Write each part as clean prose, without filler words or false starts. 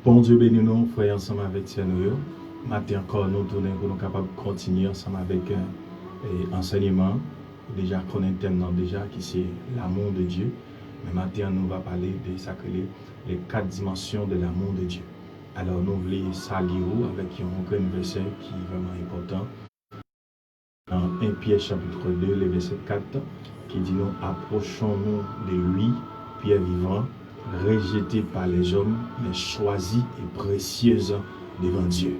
Bon Dieu bénis nous, frères, ensemble avec nous. Maintenant encore, nous tournons pour nous capables de continuer ensemble avec l'enseignement. Déjà, connaître thème déjà qui c'est l'amour de Dieu. Mais maintenant, nous va parler de ça que les 4 dimensions de l'amour de Dieu. Alors, nous voulons saluer avec un verset qui est vraiment important. Dans 1 Pierre chapitre 2, le verset 4, qui dit nous approchons-nous de lui, Pierre vivant, rejeté par les hommes, mais choisi et précieuse devant Dieu.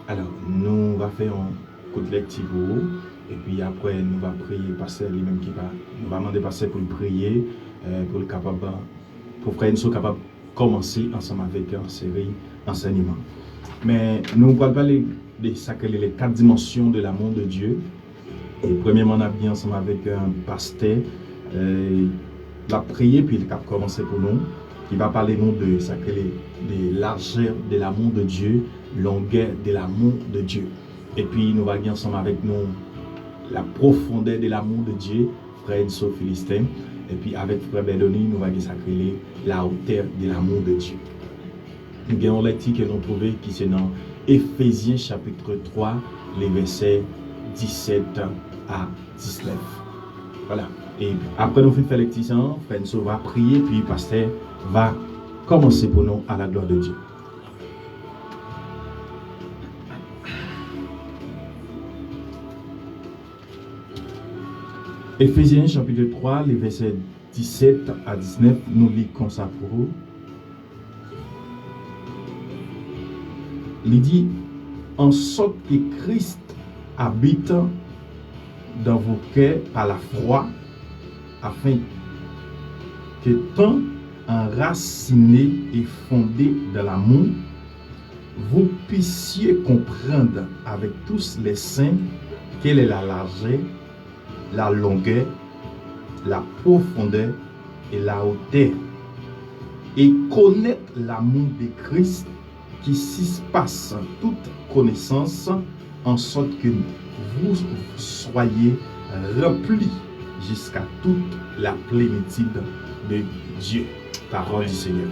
Alors, nous va faire un coup de lecture pour vous, et puis après, nous va prier, pasteur lui-même qui va, nous va demander pasteur pour prier, pour le capable, pour frère nous soit capable de commencer ensemble avec une série d'enseignements. Mais nous allons parler de ça que les 4 dimensions de l'amour de Dieu. Et premièrement, on a bien ensemble avec un pasteur, la prière, puis il va commencer pour nous, qui va parler nous de ça que de largeur de l'amour de Dieu, longueur de l'amour de Dieu. Et puis nous allons ensemble avec nous la profondeur de l'amour de Dieu, frère Enzo Philistin. Et puis avec frère Belloni, nous allons sacrer la hauteur de l'amour de Dieu. Nous avons une lecture que nous trouvons qui c'est dans Éphésiens chapitre 3, les versets 17 à 19. Voilà. Et après nous finissons la lecture, frère Enzo va prier, puis le pasteur va commencer pour nous à la gloire de Dieu. Éphésiens chapitre 3, les versets 17 à 19, nous lisons comme ça pour vous. Il dit, en sorte que Christ habite dans vos cœurs par la foi, afin que tant enracinés et fondés dans l'amour, vous puissiez comprendre avec tous les saints quelle est la largeur, la longueur, la profondeur et la hauteur, et connaître l'amour de Christ qui surpasse toute connaissance, en sorte que vous soyez remplis jusqu'à toute la plénitude de Dieu. Parole du Seigneur.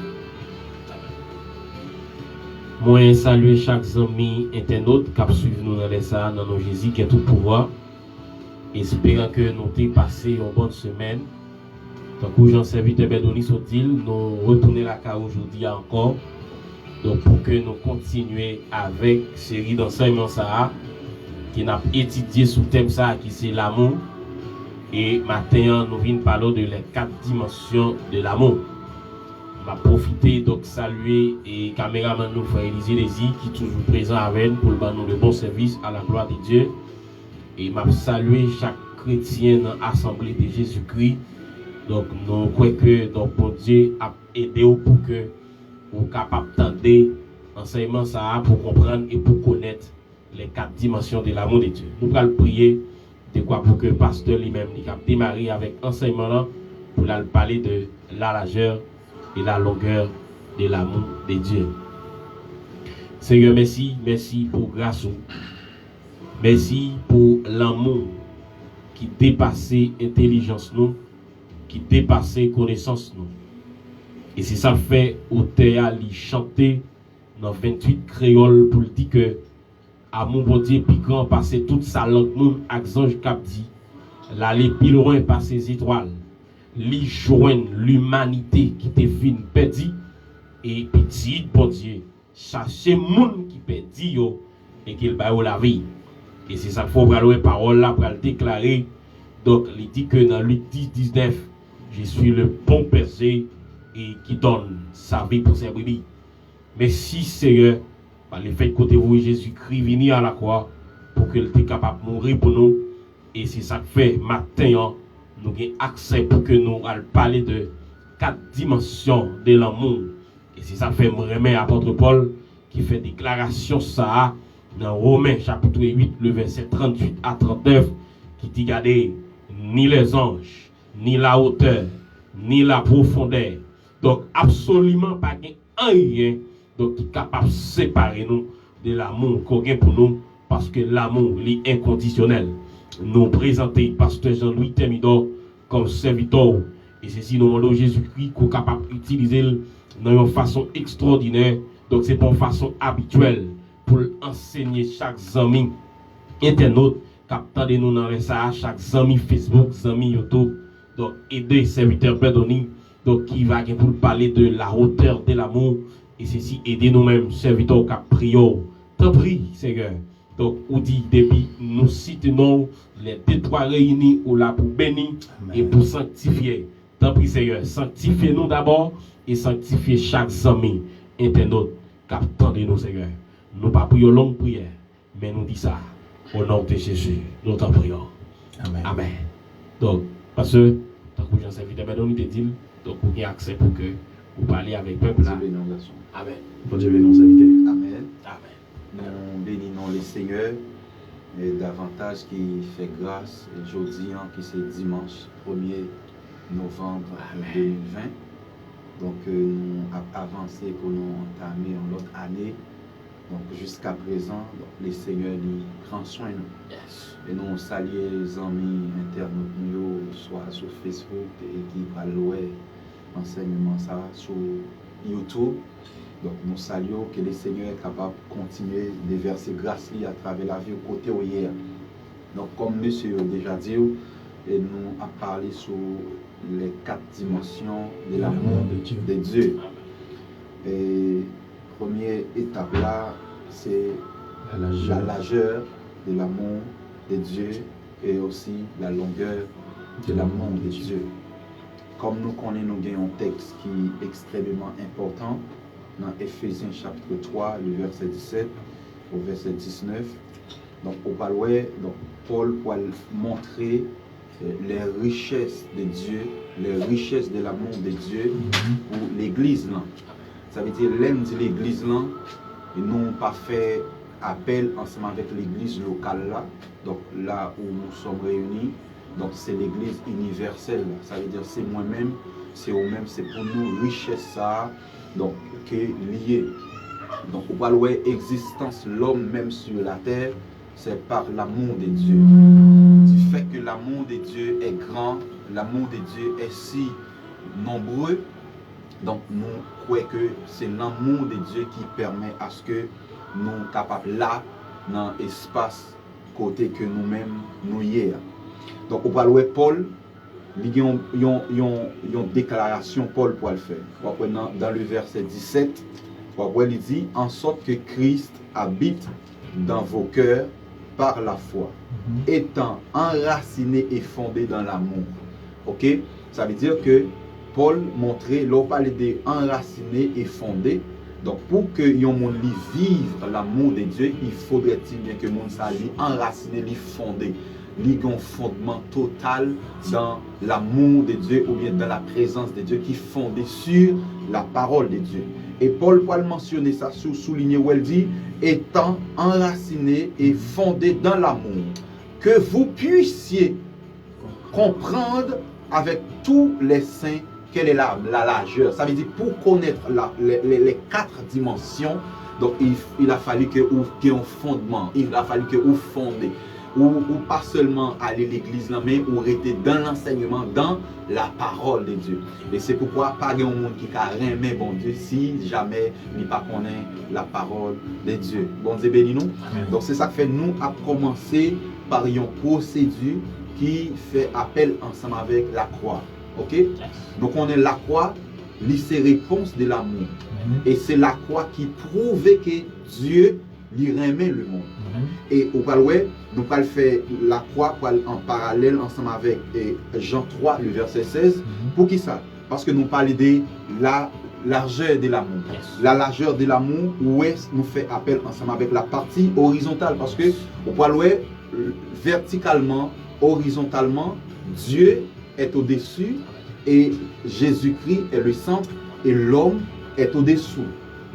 Moi, saluer chaque ami internaute qui suit nous dans les salles, dans nos Jésus qui est tout pouvoir. Espérant que nous avons passé une bonne semaine. Donc, où j'en serviteur Belloni Sotil, nous retournons la carte aujourd'hui encore. Donc, pour que nous continuions avec une série d'enseignements qui n'a étudié sous thème ça, qui c'est l'amour. Et maintenant, nous venons parler de les 4 dimensions de l'amour. On va profiter donc saluer et caméraman nous frère Élisée Lézy qui est toujours présent avec nous pour nous le bon service à la gloire de Dieu. Et m'a saluer chaque chrétien dans l'assemblée de Jésus-Christ. Donc nous croyons que donc bon Dieu a aidé pour que vous capable d'entendre l'enseignement ça pour comprendre et pour connaître les 4 dimensions de l'amour de Dieu. Nous allons prier de quoi pour que le pasteur lui-même a démarré avec l'enseignement là pour parler de la largeur et la longueur de l'amour de Dieu. Seigneur, merci pour grâce. Merci pour l'amour qui dépasse l'intelligence nous, qui dépasse connaissance nous. Et c'est ça fait auteur li chanter dans 28 créoles pour dire que amour bon Dieu plus grand passer toute sa langue nous avec ange cap dit l'aller plus loin par ses étoiles li joindre l'humanité qui te fin perdu et petit bon Dieu chercher monde qui perdu yo et qu'il ba la vie. Et c'est ça qu'il faut prendre parole là pour le déclarer. Donc il dit que dans Luc 10-19 je suis le bon berger et qui donne sa vie pour ses brebis. Mais si Seigneur par le fait que vous Jésus-Christ venir à la croix pour qu'il soit capable de mourir pour nous. Et c'est ça que fait matin nous avons accès pour que nous allons parler de 4 dimensions de l'amour. Et c'est ça que fait me remettre apôtre Paul qui fait déclaration ça dans Romains chapitre 8 le verset 38 à 39 qui dit regardez ni les anges ni la hauteur ni la profondeur, donc absolument pas rien donc qui est capable de séparer nous de l'amour qu'on a pour nous, parce que l'amour est inconditionnel. Nous présenter pasteur Jean-Louis Thermidor comme serviteur, et ceci nous demandons Jésus-Christ qu'on est capable d'utiliser de façon extraordinaire Donc c'est une façon habituelle pour enseigner chaque ami internaute captant nous dans ça, chaque ami Facebook, ami YouTube. Donc aider serviteur pardonné donc qui va pour parler de la hauteur de l'amour et ceci aider nous-mêmes serviteurs qui prions. T'en prie Seigneur. Donc on dit depuis nous citons les deux trois réunis ou là pour bénir et pour sanctifier. T'en prie Seigneur, sanctifiez-nous d'abord et sanctifiez chaque ami internaute captant de nous Seigneur. Nous pas prions longue prière, mais nous disons ça au nom de Jésus. Nous t'en prions. Amen. Amen. Donc, parce que, tant que j'en sais vite, nous te dit, donc vous avez accès pour que vous parlez avec le peuple là. Amen. Bon Dieu bénisse nos invités. Amen. Amen. Nous bénissons le Seigneur et davantage qui fait grâce aujourd'hui, qui c'est dimanche 1er novembre 2020. Donc, nous avons avancé pour nous entamer en l'autre année. Donc, jusqu'à présent, le Seigneur nous prend soin de nous. Yes. Et nous saluons les amis internautes, soit sur Facebook et qui va louer enseignement ça sur YouTube. Donc, nous saluons que le Seigneur est capable de continuer de verser grâce à travers la vie au côté où hier. Donc, comme monsieur a déjà dit, et nous a parlé sur les 4 dimensions de l'amour de Dieu. Et première étape là, c'est la largeur de l'amour de Dieu et aussi la longueur de l'amour de Dieu. Comme nous connaissons, nous avons un texte qui est extrêmement important dans Éphésiens chapitre 3, le verset 17 au verset 19. Donc, au Paloué, Paul va montrer les richesses de Dieu, les richesses de l'amour de Dieu pour l'église là. Ça veut dire l'aime de l'église là, et nous pas fait appel ensemble avec l'église locale là, donc là où nous sommes réunis, donc c'est l'église universelle, ça veut dire c'est moi-même, c'est vous-même, c'est pour nous richesse ça, donc qui est lié. Donc on va voir existence l'homme même sur la terre, c'est par l'amour de Dieu. Du fait que l'amour de Dieu est grand, l'amour de Dieu est si nombreux. Donc nous croyons que c'est l'amour de Dieu qui permet à ce que nous soyons capables là, dans l'espace côté que nous-mêmes nous y sommes. Donc on va voir Paul, il y a une déclaration Paul pour le faire. Dans le verset 17, il dit en sorte que Christ habite dans vos cœurs par la foi, étant enraciné et fondé dans l'amour. Ok? Ça veut dire que Paul montrait, l'on parle de enraciné et fondé. Donc, pour que yon monde vive l'amour de Dieu, il faudrait-il bien que monde ça lui enraciné, lui fondé, lui un fondement total dans l'amour de Dieu ou bien dans la présence de Dieu qui est fondé sur la parole de Dieu. Et Paul mentionner ça, souligner où elle dit, étant enraciné et fondé dans l'amour, que vous puissiez comprendre avec tous les saints quelle est la largeur. Ça veut dire pour connaître les 4 dimensions, donc il a fallu que vous ayez un fondement, il a fallu que vous fondez. Ou pas seulement aller à l'église, mais ou rester dans l'enseignement, dans la parole de Dieu. Et c'est pourquoi pas de monde qui a rien bon Dieu si jamais il pas connaît la parole de Dieu. Bon Dieu béni nous. Donc c'est ça que fait nous à commencer par une procédure qui fait appel ensemble avec la croix. Ok? Donc on est la croix, c'est réponse de l'amour. Et c'est la croix qui prouve que Dieu lui remet le monde. Et au Paloué, nous allons faire la croix en parallèle ensemble avec Jean 3, le verset 16. Pour qui ça? Parce que nous parlons de la largeur de l'amour. La largeur de l'amour, où est-ce nous fait appel ensemble avec la partie horizontale. Parce que au Paloué, verticalement, horizontalement, Dieu est au-dessus et Jésus-Christ est le centre et l'homme est au-dessous.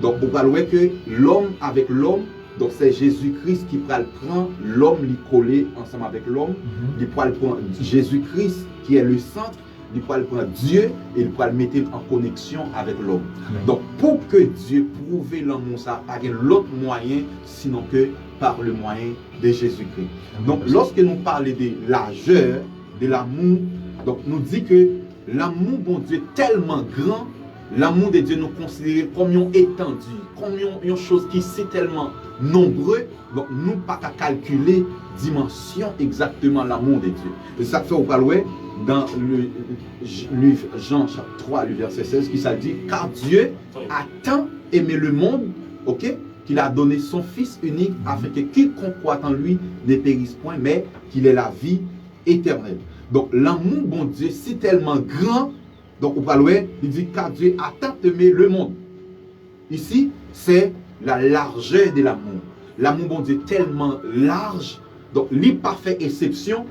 Donc on va voir que l'homme avec l'homme, donc c'est Jésus-Christ qui prend l'homme, lui coller ensemble avec l'homme, il prend Jésus-Christ qui est le centre, il prend Dieu et il prend le mettre en connexion avec l'homme. Donc pour que Dieu prouve l'amour, ça n'a pas l'autre moyen sinon que par le moyen de Jésus-Christ. Donc lorsque nous parlons de largeur, de l'amour, donc nous dit que l'amour bon Dieu est tellement grand l'amour de Dieu nous considère comme une étendue, comme une chose qui est tellement nombreux, donc nous pas qu'à calculer dimension exactement l'amour de Dieu. Et ça fait au parler dans le livre Jean chapitre 3, le verset 16, qui ça dit, car Dieu a tant aimé le monde, ok, qu'il a donné son Fils unique afin que quiconque croit en lui ne périsse point, mais qu'il ait la vie éternelle. Donc l'amour bon Dieu, c'est tellement grand. Donc au parler, il dit car Dieu a tant aimé le monde. Ici, c'est la largeur de l'amour. L'amour bon Dieu est tellement large. Donc il n'a pas fait exception,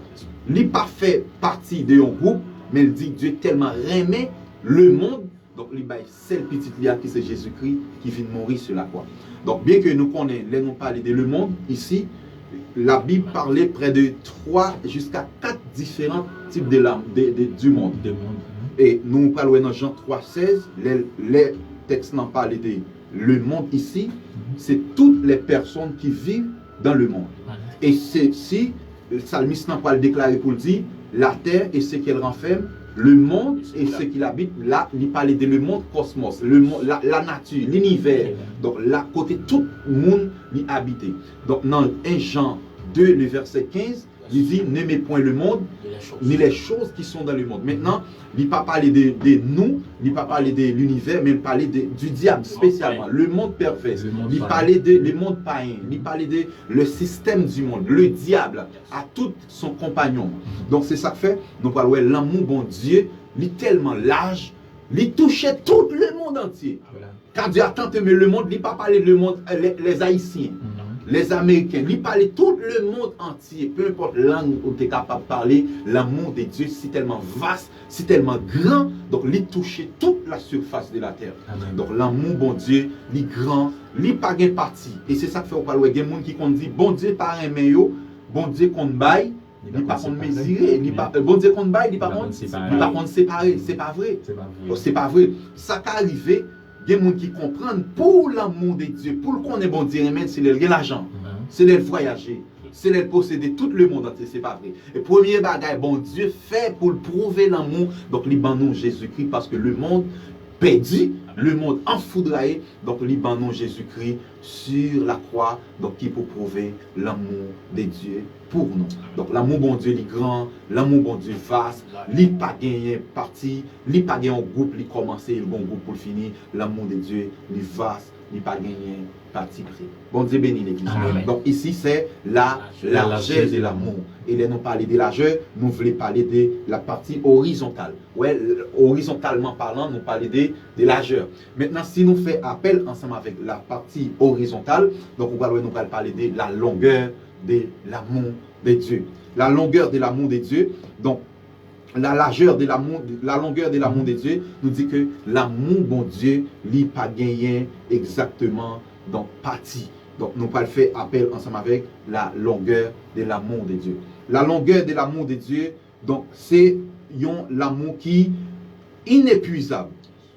il n'a pas fait partie de un groupe, mais il dit que Dieu tellement aimé le monde. Donc il y a celle petite lia qui c'est Jésus-Christ qui vient mourir sur la croix. Donc bien que nous connaissons, les nous parler de le monde, ici, la Bible parlait près de 3 jusqu'à 4 différents types du monde. Et nous parlons dans Jean 3,16, les textes n'en parlent de le monde ici, c'est toutes les personnes qui vivent dans le monde. Et c'est si le psalmiste n'en parle déclaré pour dire, la terre et ce qu'elle renferme, le monde et ce qu'il habite, là, il parlait de le monde cosmos, la nature, l'univers. Donc là, côté tout le monde y habité. Donc dans 1 Jean 2, le verset 15, il dit, n'aimez point le monde, ni les choses qui sont dans le monde. Maintenant, il n'a pas parlé de nous, il n'a pas parlé de l'univers, mais il parlait du diable spécialement, le monde pervers. Il parlait de le monde païen, il parlait de le système du monde, le diable, à tout son compagnon. Donc c'est ça que fait, nous parlons l'amour bon Dieu, il est tellement large, il touchait tout le monde entier. Quand Dieu a tant aimé le monde, il n'a pas parlé de le monde, les Haïtiens. Les Américains, ils parlaient tout le monde entier, peu importe langue où tu es capable de parler, l'amour de Dieu c'est tellement vaste, c'est tellement grand, donc il touchait toute la surface de la terre. Amen. Donc l'amour bon Dieu, il est grand, il n'est pas gain parti. Et c'est ça que fait au parler. Il y a des gens qui dit, bon Dieu par un meilleur, bon Dieu qu'on baille, il n'est pas qu'on mesurer, bon Dieu qu'on baille, il n'est pas qu'on séparer. C'est pas vrai. C'est pas vrai. Ça qui arrivé. Il y a des gens qui comprennent pour l'amour de Dieu, pour qu'on ait bon Dieu, c'est l'argent, c'est le voyager, c'est le posséder tout le monde entier, c'est pas vrai. Et premier bagage, bon Dieu fait pour prouver l'amour, donc il nous Jésus-Christ parce que le monde perdu, le monde enfoudraillé, donc il nous Jésus-Christ sur la croix, donc qui pour prouver l'amour de Dieu pour nous. Donc l'amour bon Dieu est grand, l'amour bon Dieu vaste, il n'a pas gagné parti, il n'a pas gagné un groupe, il a commencé, il a un groupe pour finir. L'amour de Dieu est vaste, il n'a pas gagné parti pris. Bon Dieu bénit l'Église. Donc ici c'est la largeur de l'amour. Et là nous parlons de largeur, nous voulons parler de la partie horizontale. Ouais, horizontalement parlant, nous parlons de largeur. Maintenant si nous faisons appel ensemble avec la partie horizontale, donc nous allons parler de la longueur de l'amour de Dieu. La longueur de l'amour de Dieu, donc la largeur de l'amour, la longueur de l'amour de Dieu nous dit que l'amour bon Dieu n'est pas gagné exactement dans partie. Donc nous allons faire appel ensemble avec la longueur de l'amour de Dieu. La longueur de l'amour de Dieu, donc c'est l'amour qui est inépuisable.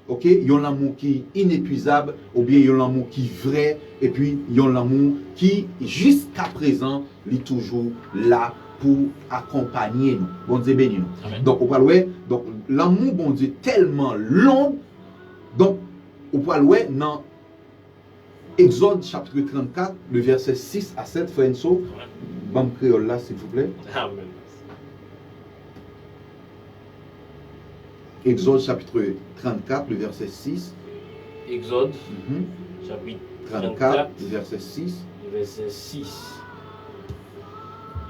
Ok, il y a l'amour qui est inépuisable, ou bien il y a l'amour qui est vrai, et puis il y a l'amour qui, jusqu'à présent, est toujours là pour accompagner nous. Bon Dieu béni nous. Donc, on parle, donc l'amour, bon Dieu, tellement long, donc, on parle, dans Exode chapitre 34, le verset 6 à 7, frère Enso, bon créole là, s'il vous plaît. Amen. Exode chapitre 34, le verset 6. Exode chapitre 34, le verset 6. Le verset 6.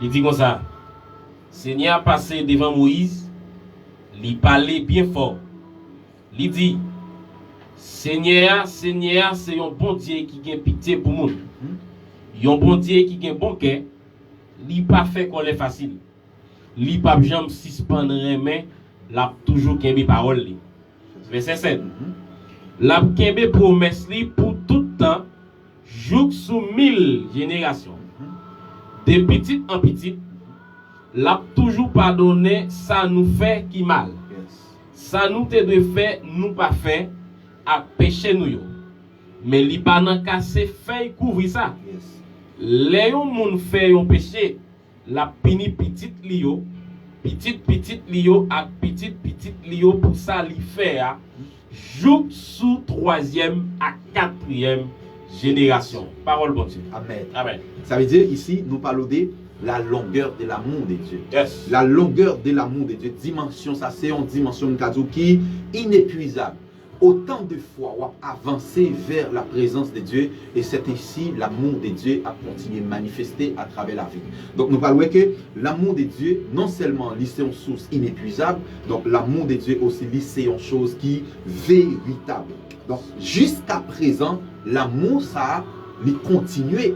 Il dit comme ça. Seigneur passé devant Moïse, il parlait bien fort. Il dit, Seigneur, Seigneur, c'est un bon Dieu qui a pitié pour nous. Un bon Dieu qui a un bon cœur. Il pas fait qu'on est facile. Il pas jamais suspendre les mains. L'a toujours kembe parole li. Verset 7. L'a kembe promesse li pour tout temps, jour sous 1000 générations. De petite en petite, l'a toujours pardonné ça nous fait qui mal. Ça nous te de fait nous pas fait à péché nous yo. Mais li pas nan casser fait couvrir ça. Les yon moun fait yon péché, la pini petite li yo. Petite lio ak petite lio pour ça li fait joue sous troisième à quatrième génération. Parole bon Dieu. Amen. Amen. Ça veut dire ici, nous parlons de la longueur de l'amour de Dieu. Yes. La longueur de l'amour de Dieu. Dimension, ça c'est une dimension qui est inépuisable. Autant de fois, on a avancé vers la présence de Dieu et c'est ainsi l'amour de Dieu a continué à manifester à travers la vie. Donc nous parlons que l'amour de Dieu, non seulement c'est une source inépuisable, donc l'amour de Dieu aussi c'est une chose qui est véritable. Donc jusqu'à présent, l'amour ça a continué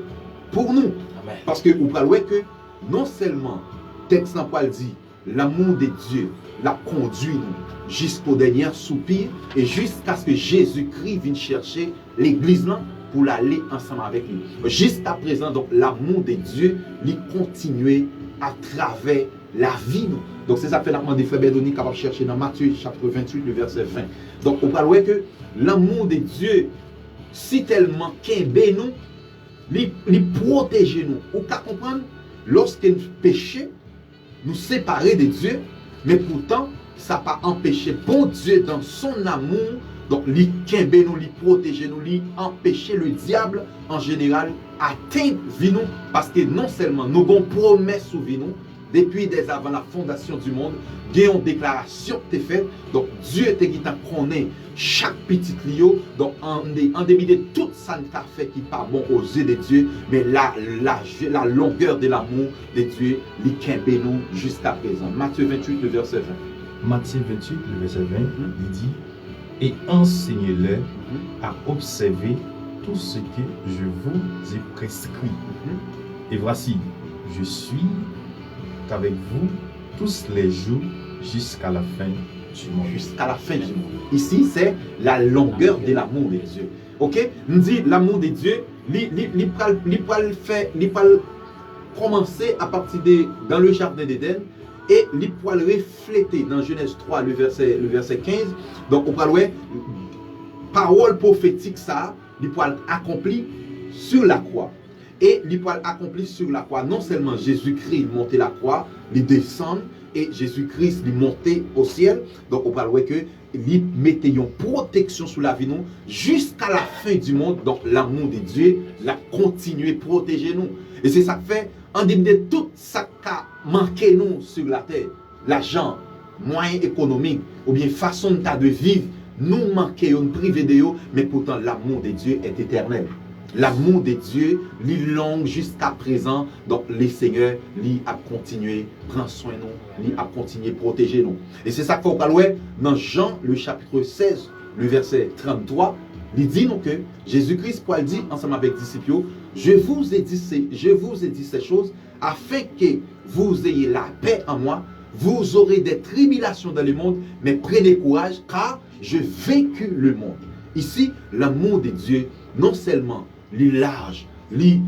pour nous. Amen. Parce que vous parlez que non seulement, texte en Paul dit, l'amour de Dieu l'a conduit nous jusqu'au dernier soupir et jusqu'à ce que Jésus-Christ vienne chercher l'église là pour l'aller ensemble avec lui. Jusqu'à présent, donc l'amour de Dieu lui continue à travers la vie nous. Donc c'est ça que fait la des frères Bédoni capable de chercher dans Matthieu chapitre 28, le verset 20. Donc on parle que l'amour de Dieu si tellement qu'aimé nous, lui protéger nous. Ou qu'à comprendre, lorsqu'il péché, nous séparer de Dieu, mais pourtant, ça n'a pas empêché bon Dieu dans son amour, donc lui qu'aimé nous, lui protéger nous, lui empêcher le diable en général atteindre vie nous, parce que non seulement nous avons promesse sur vie nous, depuis dès avant la fondation du monde, il y a une déclaration qui est faite. Donc Dieu te dit connaît chaque petit lieu. Donc en début de tout ça ne fait qui n'est pas bon aux yeux de Dieu, mais la longueur de l'amour de Dieu, il kembe nous jusqu'à présent. Matthieu 28, le verset 20. Matthieu 28, le verset 20, il dit et enseignez-les à observer tout ce que je vous ai prescrit. Et voici, je suis avec vous tous les jours jusqu'à la fin du monde. Jusqu'à la fin du monde. Ici, c'est la longueur de l'amour de Dieu. Ok? Nous dit l'amour de Dieu, il peut commencer à partir de dans le jardin d'Éden et il peut refléter dans Genèse 3, le verset 15. Donc, on parle parole prophétique, ça, il peut accomplir sur la croix. Et il peut accomplir sur la croix. Non seulement Jésus-Christ montait la croix, il descend et Jésus-Christ il montait au ciel. Donc on parle que il mettait une protection sur la vie nous jusqu'à la fin du monde. Donc l'amour de Dieu l'a continué à protéger nous. Et c'est ça que fait, en début de tout ça qui a manqué nous sur la terre, l'argent, moyens économiques ou bien façon de vivre, nous manquons, nous privons de eux, mais pourtant l'amour de Dieu est éternel. L'amour de Dieu, il long jusqu'à présent. Donc, les seigneurs, lui a continué, prend soin de nous, lui a continué, protéger nous. Et c'est ça qu'il faut parler dans Jean, le chapitre 16, le verset 33. Il dit nous que Jésus-Christ, pour dire ensemble avec les disciples, je vous ai dit ces choses afin que vous ayez la paix en moi. Vous aurez des tribulations dans le monde, mais prenez courage car je vaincu le monde. Ici, l'amour de Dieu, non seulement il large, il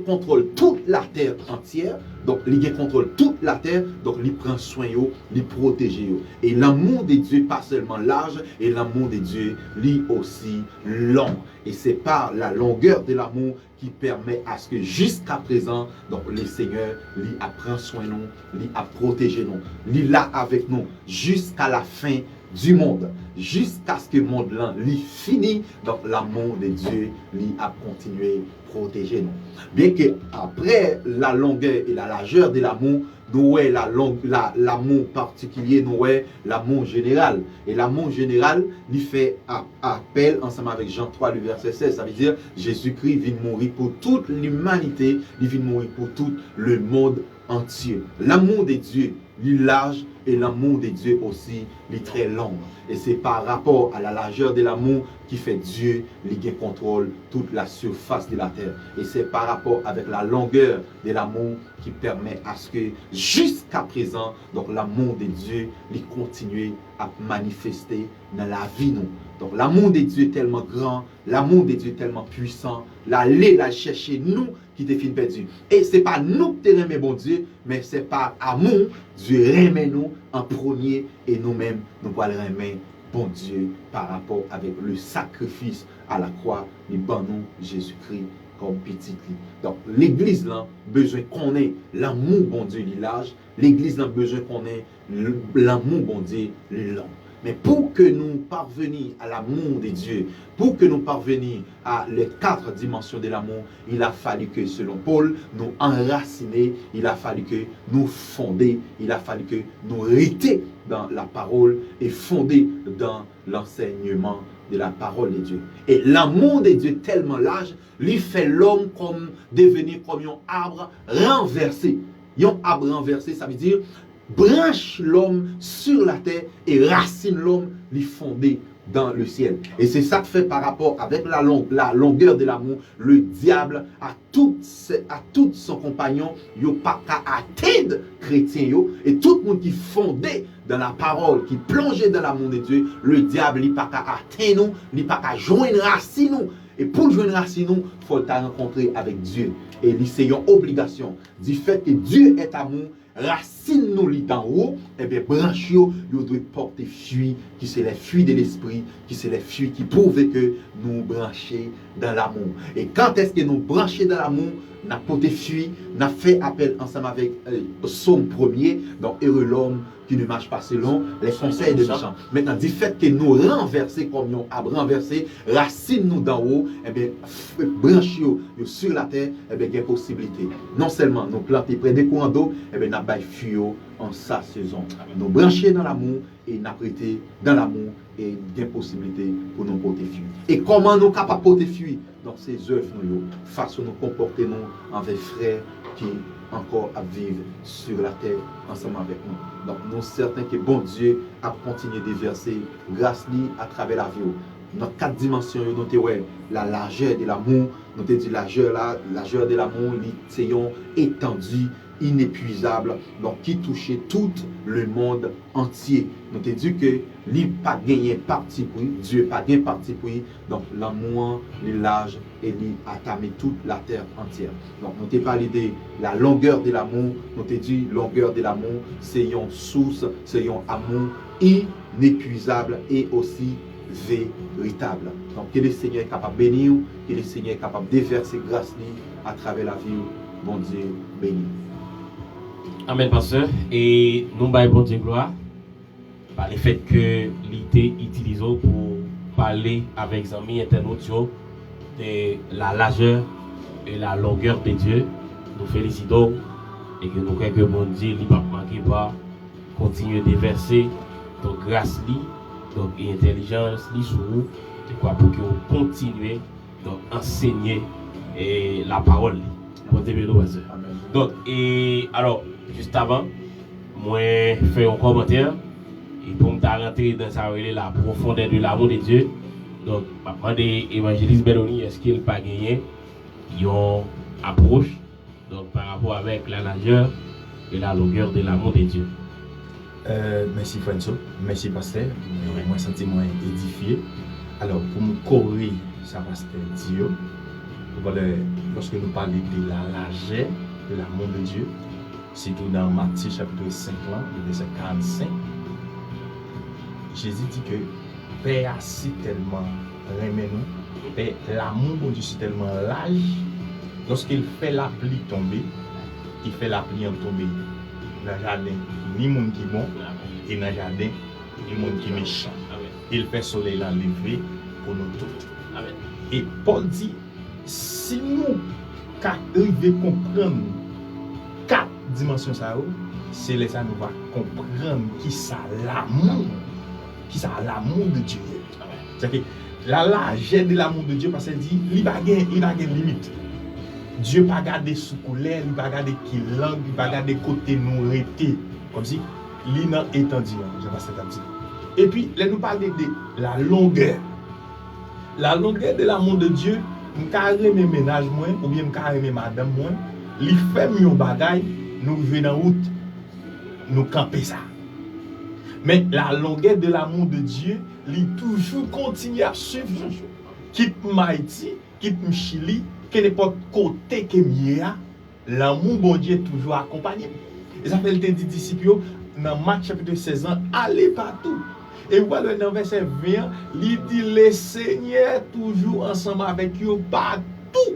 contrôle toute la terre entière, donc il contrôle toute la terre, donc il prend soin, il protège. Et l'amour de Dieu, pas seulement large, et l'amour de Dieu, lui aussi long. Et c'est par la longueur de l'amour qui permet à ce que jusqu'à présent, donc le Seigneur, lui a pris soin de nous, lui a protégé nous, lui là avec nous jusqu'à la fin du monde, jusqu'à ce que le monde là lui finit. Donc l'amour de Dieu lui a continué à protéger nous. Bien que après la longueur et la largeur de l'amour, nous avons l'amour particulier, nous avons l'amour général. Et l'amour général lui fait appel ensemble avec Jean 3, le verset 16. Ça veut dire Jésus-Christ vient mourir pour toute l'humanité, il vient mourir pour tout le monde entier. L'amour de Dieu, il est large, et l'amour de Dieu aussi, il est très long. Et c'est par rapport à la largeur de l'amour qui fait Dieu, il contrôle toute la surface de la terre. Et c'est par rapport avec la longueur de l'amour qui permet à ce que jusqu'à présent, donc l'amour de Dieu, il continue à manifester dans la vie nous. Donc l'amour de Dieu est tellement grand, l'amour de Dieu est tellement puissant, l'aller la chercher nous qui te fin perdu. Et ce n'est pas nous qui te remet bon Dieu, mais c'est par amour, Dieu remet nous en premier et nous-mêmes, nous allons remettre bon Dieu par rapport avec le sacrifice à la croix, nous nous Jésus-Christ comme petit lit. Donc l'église là, besoin qu'on ait l'amour bon Dieu large, l'église là, besoin qu'on ait l'amour bon Dieu long. Mais pour que nous parvenions à l'amour de Dieu, pour que nous parvenions à les 4 dimensions de l'amour, il a fallu que, selon Paul, nous enraciner, il a fallu que nous fonder, il a fallu que nous rester dans la parole et fonder dans l'enseignement de la parole de Dieu. Et l'amour de Dieu tellement large, lui fait l'homme comme devenir comme un arbre renversé. Un arbre renversé, ça veut dire branche l'homme sur la terre et racine l'homme, lui fonder dans le ciel. Et c'est ça que fait par rapport avec la longueur de l'amour, le diable à tout son compagnon, yo pas qu'à atteindre chrétien yo, et tout le monde qui fondait dans la parole, qui plongeait dans l'amour de Dieu, le diable il pas qu'à atteindre nous, il pas qu'à joindre racine nous. Et pour joindre racine nous, il faut le rencontrer avec Dieu. Et c'est une obligation du fait que Dieu est amour. Racine nous li d'en haut, et bien branche yo doit porter fruit, qui c'est les fruits de l'esprit, qui c'est les fruits qui prouvent que nous brancher dans l'amour. Et quand est-ce que nous brancher dans l'amour, nous avons porté fruit, nous avons fait appel ensemble avec Psaume 1er, donc heureux l'homme qui ne marche pas selon les conseils des méchants. Maintenant, du fait que nous renverser comme nous avons renversé, racine nous d'en haut, et bien branche yo sur la terre, et bien il y a possibilité. Non seulement nous planter près des courants d'eau, et bien nous avons fruit en sa saison. Nous brancher dans l'amour et nous prêter dans l'amour et il y a possibilité pour nous porter fruit. Et comment nous capables de porter fruit dans ces œuvres nous, façon nous comporter nous envers frères qui encore à vivre sur la terre ensemble avec nous. Donc nous sommes certains que bon Dieu a continué de verser grâce à travers la vie. Dans 4 dimensions, nous avons la largeur de l'amour, nous avons dit la largeur de l'amour, c'est étendue, inépuisable, donc qui touchait tout le monde entier. Nous avons dit que lui pas gagné parti pour Dieu pas gagné parti pour donc l'amour, le large et lui a tamé toute la terre entière. Donc nous avons parlé de la longueur de l'amour, nous avons dit longueur de l'amour, c'est une source, c'est un amour inépuisable et aussi véritable. Donc que le Seigneur est capable de bénir, que le Seigneur est capable de déverser grâce à travers la vie. Bon Dieu béni. Amen, pasteur. Et nous baillons bon Dieu gloire par le fait que l'ité utilisé pour parler avec les amis internautes de la largeur et la longueur de Dieu. Nous félicitons et que nous croyons que bon Dieu ne va pas manquer pas continuer de verser donc grâce donc et intelligence sur vous de quoi pour que vous continuez donc enseigner et la parole. Bon Dieu béni, pasteur. Donc et alors juste avant, moi fais un commentaire et pour me rentrer dans ça la profondeur de l'amour de Dieu. Donc, je demande évangéliste Belloni, est-ce qu'il n'a pas gagné une approche donc, par rapport avec la largeur et la longueur de l'amour de Dieu? Merci François, merci pasteur. Moi, je sens moi édifié. Alors, pour me corriger, ça pasteur Dieu. Voilà, lorsque nous parlons de la largeur de l'amour de Dieu, c'est tout dans Matthieu chapitre 5, verset 45. Jésus dit que Père a si tellement aimé nous, l'amour de Dieu c'est tellement large, lorsqu'il fait la pluie tomber, il fait la pluie en tomber dans le jardin, ni monde qui est bon, et dans le jardin, ni monde qui est méchant. Il fait soleil l'enlever pour nous tous. Et Paul dit, si nous arrivons à comprendre 4 dimensions, c'est là que nous va comprendre qui ça l'amour. Qui ça l'amour de Dieu. C'est-à-dire que la largeur de l'amour de Dieu, parce qu'elle dit, il n'y a pas de limite. Dieu n'a pas gardé sous colère, il n'a pas gardé qui langue, il n'a pas gardé côté nous rété. Comme si, il n'a étendu. Je passe comme ça. Et puis, là, nous parlons de la longueur. La longueur de l'amour de Dieu, je ne peux pas ménage moins, ou bien je ne peux pas madame moins. Il fait mieux bagaille, nous venons en route, nous camper ça. Mais la longueur de l'amour de Dieu, il toujours continue à suivre. Quitte Haïti, quitte Chili, que n'importe côté que m'y l'amour de Dieu est toujours accompagné. Et ça fait le temps des disciples, dans Marc chapitre 16 ans, allez partout. Et voilà dans verset 20, il dit le Seigneur toujours ensemble avec eux partout.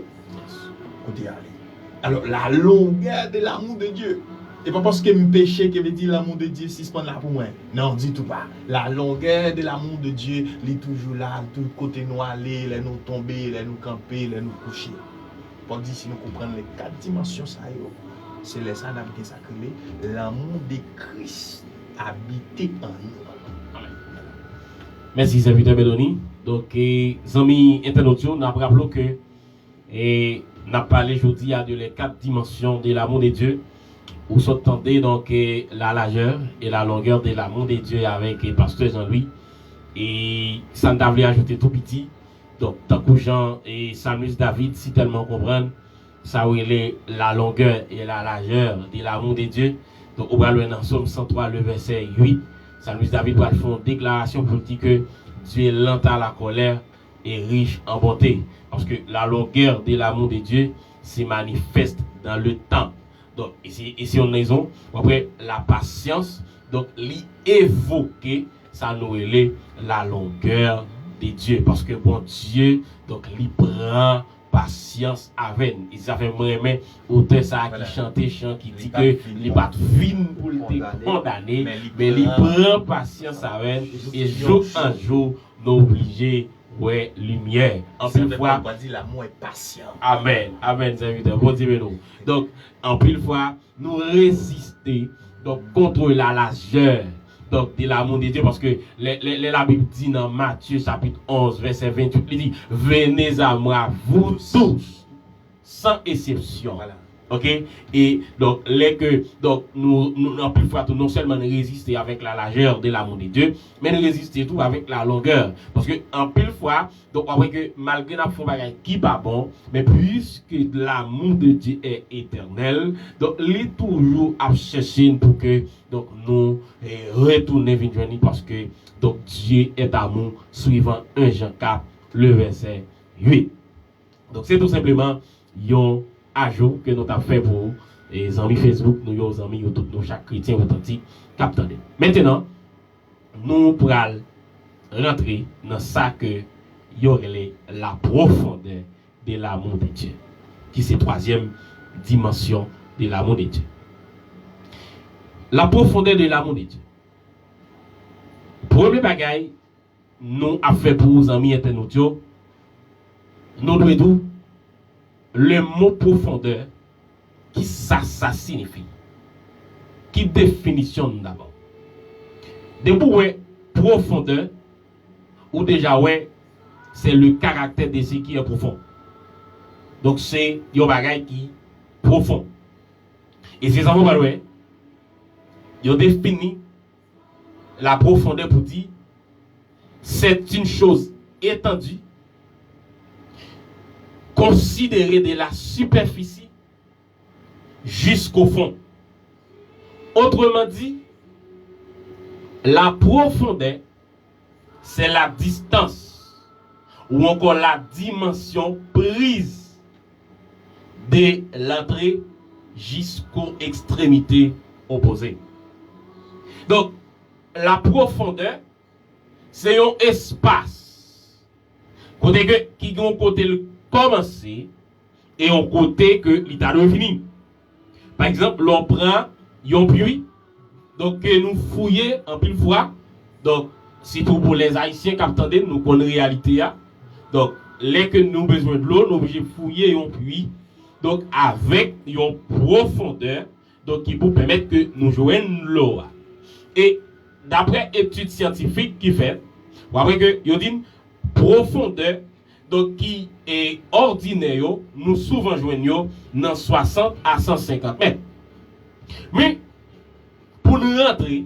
Alors la longueur de l'amour de Dieu. Et pas parce que je péché que veut dire l'amour de Dieu suspend là pour moi. Non, du tout pas. La longueur de l'amour de Dieu, il est toujours là, tout côté nous aller, les nous tomber, les nous camper, les nous coucher. Pour dire si nous comprenons les 4 dimensions ça c'est les ça n'a sacré l'amour de Christ habité en nous. Amen. Merci serviteur Bedoni. Donc amis internautes, nous avons rappelé que et nous avons parlé aujourd'hui de les 4 dimensions de l'amour de Dieu. Vous s'entendez donc la largeur et la longueur de l'amour de Dieu avec pasteur Jean-Louis. Et ça nous a ajouté tout petit. Donc, tant que Jean et Samuel David, si tellement comprendre, ça est la longueur et la largeur de l'amour de Dieu. Donc, on va le dans Somme 103, le verset 8. Samuel David va faire une déclaration pour dire que Dieu est lent à la colère et riche en bonté. Parce que la longueur de l'amour de Dieu se manifeste dans le temps. Donc, ici on a après la patience, donc l'évoquer, ça nous est la longueur de Dieu. Parce que bon Dieu, donc il prend patience avec nous. Il avait vraiment auteur ça qui chantait chant qui dit que il pas vine pour le condamner, mais il prend patience avec nous et jour en jour nous obligé ouais lumière en pile fois l'amour est patient. Amen serviteur bon Dieu nous. Donc en pile fois nous résister donc contre la largeur donc de l'amour de Dieu parce que la Bible dit dans Matthieu chapitre 11 verset 28 il dit venez à moi vous tous sans exception. Voilà. OK et donc les que donc nous en plus fois non seulement nous résister avec la largeur de l'amour de Dieu mais nous résister tout avec la longueur parce que en pile fois donc après que malgré n'a font bagage qui pas bon mais puisque l'amour de Dieu est éternel donc il est toujours à chercher pour que donc nous retourner venir parce que donc Dieu est amour suivant 1 Jean 4 le verset 8. Donc c'est tout simplement yon ajout que nous avons fait pour les amis Facebook, nous les amis YouTube, nous chaque chrétien authentique captandé. Maintenant, nous pourrons rentrer dans ça que y aurait la profondeur de l'amour de Dieu, qui c'est troisième dimension de l'amour de Dieu. La profondeur de l'amour de Dieu. Premier bagaille, nous avons fait pour les amis internautes, nous devons le mot profondeur, qui ça signifie? Qui définition d'abord? Depuis profondeur, ou déjà c'est le caractère de ce qui est profond. Donc c'est un bagage qui est profond. Et ces enfants, ils ont défini la profondeur pour dire c'est une chose étendue considéré de la superficie jusqu'au fond. Autrement dit, la profondeur, c'est la distance ou encore la dimension prise de l'entrée jusqu'aux extrémités opposées. Donc, la profondeur, c'est un espace qui a un côté commencer et on côté que l'état de fini. Par exemple, l'on prend un puits, donc nous fouillons en pile fois. Donc, c'est tout pour les Haïtiens qui attendent, nous connaissons la réalité. Donc, les que nous avons besoin de l'eau, nous devons fouiller un puits. Donc, avec une profondeur, donc qui pour permettre que nous joignons l'eau. Et d'après études scientifiques qui fait, vous voyez que il dit profondeur. Donc, qui est ordinaire, nous souvent joignons dans 60 à 150 mètres. Mais, pour nous rentrer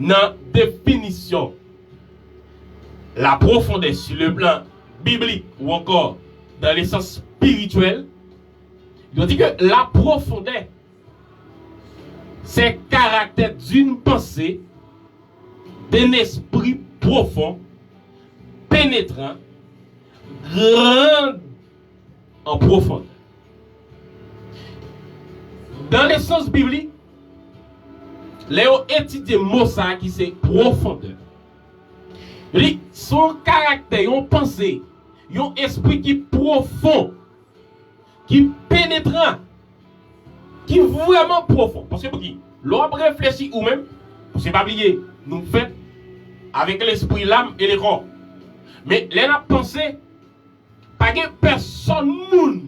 dans la définition, la profondeur sur le plan biblique ou encore dans le sens spirituel, il dit que la profondeur, c'est le caractère d'une pensée, d'un esprit profond, pénétrant, grand en profondeur. Dans le sens biblique, Léo étudie le mot ça qui c'est profondeur. Son caractère, son pensée, son esprit qui est profond, qui est pénétrant, qui est vraiment profond. Parce que pour qui l'homme réfléchit ou même, parce que pas oublier, nous faisons avec l'esprit, l'âme et le corps. Mais les n'a pensé, pas que personne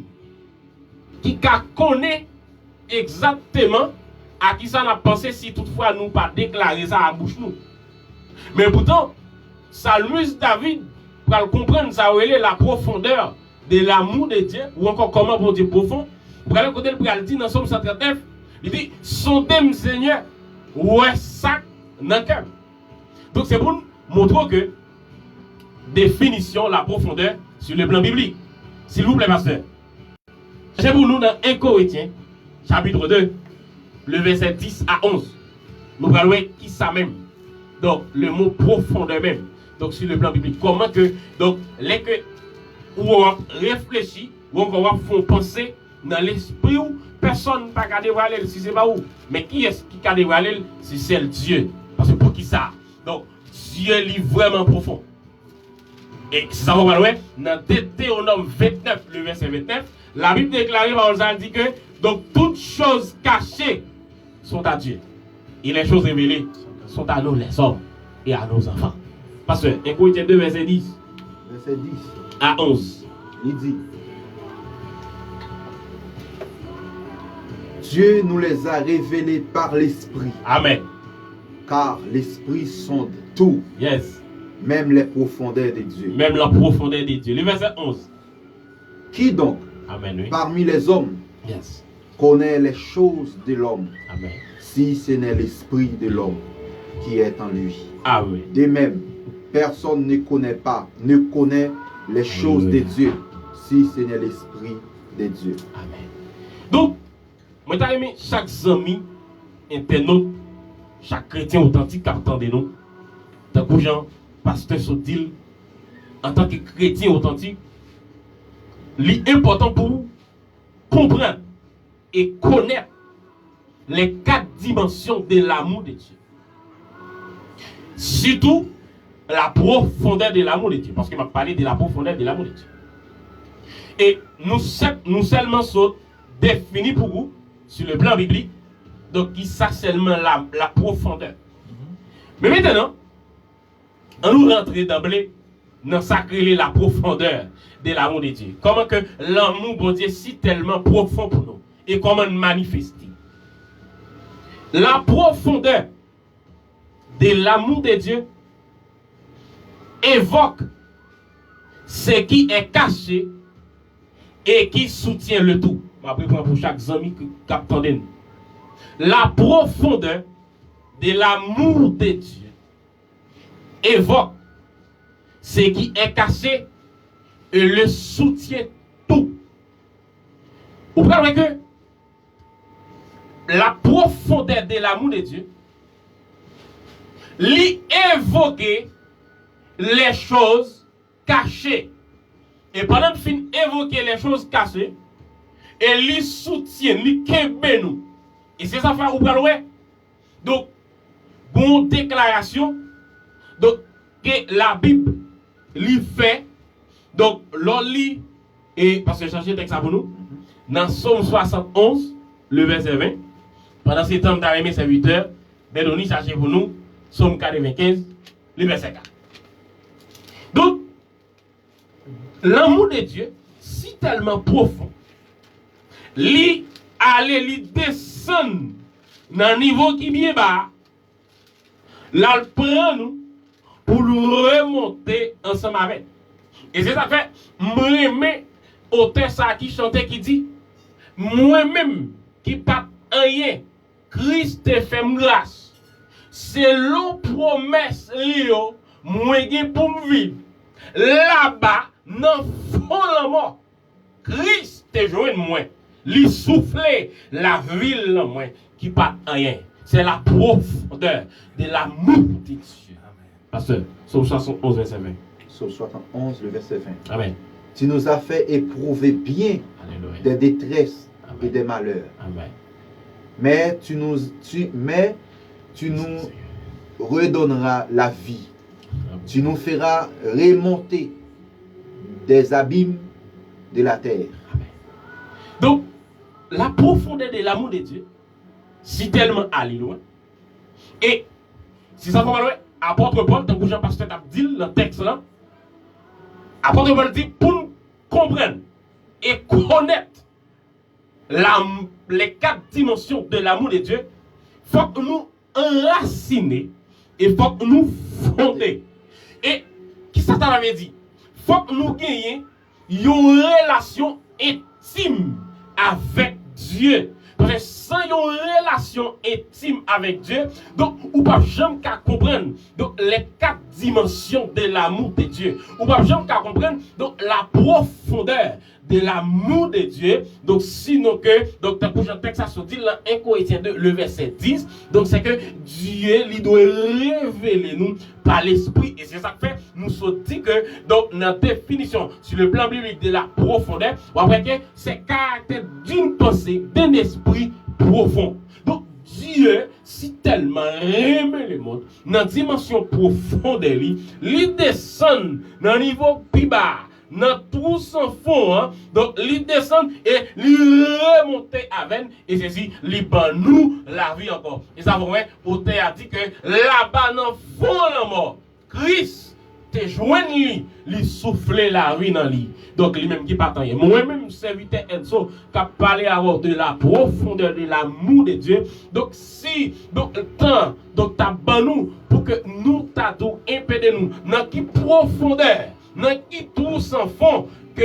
qui connaît exactement à qui ça n'a pensé si toutefois nous pas déclarer ça à bouche nous. Mais pourtant, Salmus David, pour comprendre ça, la profondeur de l'amour de Dieu, ou encore comment pour Dieu profond, pour aller côté pour dire dans Somme 139, il dit, sondez-moi Seigneur, ouais ça dans le cœur. Donc c'est pour montrer que définition la profondeur sur le plan biblique. S'il vous plaît, pasteur. C'est pour nous dans 1 Corinthiens, chapitre 2, le verset 10 à 11. Nous allons voir qui ça même. Donc, le mot profondeur même. Donc, sur le plan biblique. Comment que, donc, les que, où on réfléchit, où on fait penser dans l'esprit où personne ne peut dévoiler si c'est pas où. Mais qui est-ce qui peut dévoiler si c'est le Dieu. Parce que pour qui ça? Donc, Dieu est vraiment profond. Et si ça va voir, dans Deutéronome 29, le verset 29, la Bible déclare, elle dit que donc toutes choses cachées sont à Dieu. Et les choses révélées sont à nous, les hommes, et à nos enfants. Parce que 1 Corinthiens 2, verset 10. Verset 10 à 11. Il dit, Dieu nous les a révélés par l'Esprit. Amen. Car l'Esprit sonde tout. Yes. Même les profondeurs de Dieu. Même la profondeur de Dieu. Le verset 11. Qui donc, Amen, oui. parmi les hommes, Yes. connaît les choses de l'homme, Amen. si ce n'est l'esprit de l'homme qui est en lui? Amen. De même, personne ne connaît les choses de Dieu, si ce n'est l'esprit de Dieu. Amen. Donc, moi j'ai aimé chaque ami internaute, chaque chrétien authentique qui attend de nous, tant que Jean, pasteur Sotil, en tant que chrétien authentique, l'important pour vous comprendre et connaître les 4 dimensions de l'amour de Dieu. Surtout la profondeur de l'amour de Dieu. Parce qu'il m'a parlé de la profondeur de l'amour de Dieu. Et nous seulement sommes définis pour vous sur le plan biblique. Donc, qui ça seulement la profondeur. Mais maintenant, on nous rentre d'emblée dans sacrer la profondeur de l'amour de Dieu. Comment que l'amour de Dieu est si tellement profond pour nous. Et comment manifester. La profondeur de l'amour de Dieu évoque ce qui est caché et qui soutient le tout. Je vais prendre pour chaque ami qui attend nous. La profondeur de l'amour de Dieu évoque ce qui est caché et le soutient tout. Vous voyez que la profondeur de l'amour de Dieu lui évoquer les choses cachées. Et pendant qu'il évoquer les choses cachées, et lui soutient, lui kembe nous. Et c'est ça faire ou pas. Donc, une déclaration donc, que la Bible lui fait. Donc, l'on lit, et parce que je cherche le texte pour nous, dans Somme 71, le verset 20, pendant ce temps d'arrêt serviteur, Bédoni cherche pour nous, Somme 95, le verset 4. Donc, l'amour de Dieu, si tellement profond, lui aller lui descendre dans un niveau qui est bien bas, là, le prend nous pour nous remonter ensemble avec. Et c'est ça fait, moi-même, auteur ça qui chantait, qui dit, moi-même, qui pas rien, Christ te fait grâce. Selon promesse, moi, pour me vivre. Là-bas, dans le fond de la mort, Christ te joint moi. Lui souffler la ville en moi, qui pas rien. C'est la profondeur de l'amour de Dieu. Pasteur, Psaume 71, verset 20. Psaume 71, le verset 20. Amen. Tu nous as fait éprouver bien Alléluia. des détresses Amen. et des malheurs. Amen. Mais tu nous redonneras la vie. Amen. Tu nous feras remonter des abîmes de la terre. Donc, la profondeur de l'amour de Dieu, si tellement allé loin. Et si ça va loin, apôtre Paul, tant que Jean-Pasteur t'a dit dans le texte là, apôtre Paul dit pour nous comprendre et connaître les 4 dimensions de l'amour de Dieu, il faut que nous enraciner et il faut que nous fonder. Et qui ça t'avait dit? Il faut que nous gagnions une relation intime avec Dieu. Parce que sans une relation intime avec Dieu, donc ou pas jamais qu'à comprendre donc les 4 dimensions de l'amour de Dieu. Ou pas jamais qu'à comprendre donc la profondeur de l'amour de Dieu. Donc sinon que donc dans le texte ça se dit dans 1 Corinthiens 2 le verset 10, donc c'est que Dieu lui doit révéler nous par l'esprit, et c'est ça que fait nous sommes dit que donc notre définition sur le plan biblique de la profondeur, après que c'est caractère d'une pensée, d'un esprit profond. Donc Dieu si tellement aimé le monde dans la dimension profonde de lui, il descend dans le niveau plus bas, dans tout son fond, hein? Donc il descend et il remonte avec, et c'est si il ban nous la vie encore. Et ça vrai, auteur a dit que là-bas dans le fond la mort, Christ te joint lui souffler la vie dans lui. Donc lui-même qui partant. Moi-même serviteur Enzo qui a parlé avant de la profondeur de l'amour de Dieu. Donc si donc le temps donc t'as ban nous pour que nous t'a tout impédé nous dans qui profondeur, dans qui tout sans fond que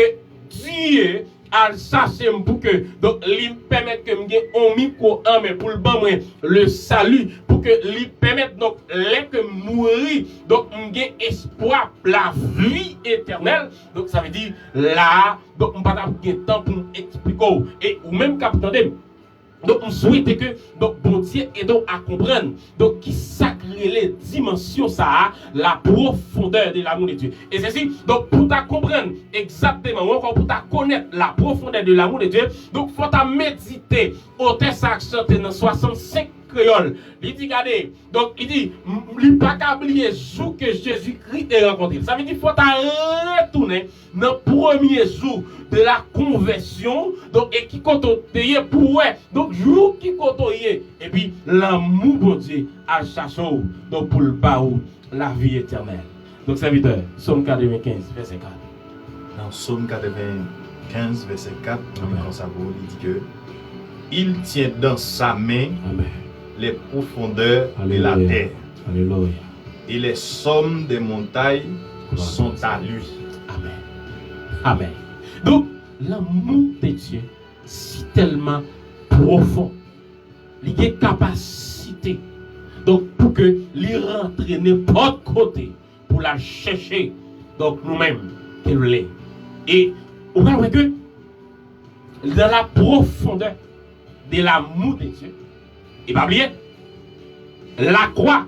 Dieu a cherché pour que donc lui permettre que me gagne un micro en mais pour le ban le salut, pour que lui permettre donc les que mourir donc me gagne espoir la vie éternelle. Donc ça veut dire là donc on pas gagner temps pour expliquer et ou même capter. Donc on souhaite que donc bon Dieu et donc à comprendre donc qui sacré les dimensions ça la profondeur de l'amour de Dieu. Et c'est si donc pour ta comprendre exactement ou encore pour ta connaître la profondeur de l'amour de Dieu, donc faut ta méditer auteur ça chanté dans 65 créole. Il dit regardez, donc il dit il pas qu'à oublier jour que Jésus-Christ est rencontré. Ça veut dire faut ta retourner dans le premier jour de la conversion, donc et qui côtoyer pour donc jour qui côtoyer et puis l'amour bon Dieu à chercher donc pour le pas la vie éternelle. Donc serviteur, Psaume 95 verset 4. Dans Psaume 95 verset 4, comme ça vous dit que il tient dans sa main Amen. Les profondeurs Alléluia. de la terre. Alléluia. Et les sommes des montagnes sont à lui. Amen. Amen. Donc, l'amour de Dieu, c'est tellement profond. Il y a capacité. Donc, pour que l'y rentre n'importe côté, pour la chercher, donc nous-mêmes, qu'elle l'est. Et, on voit que, dans la profondeur de l'amour de Dieu, et pas oublier, la croix,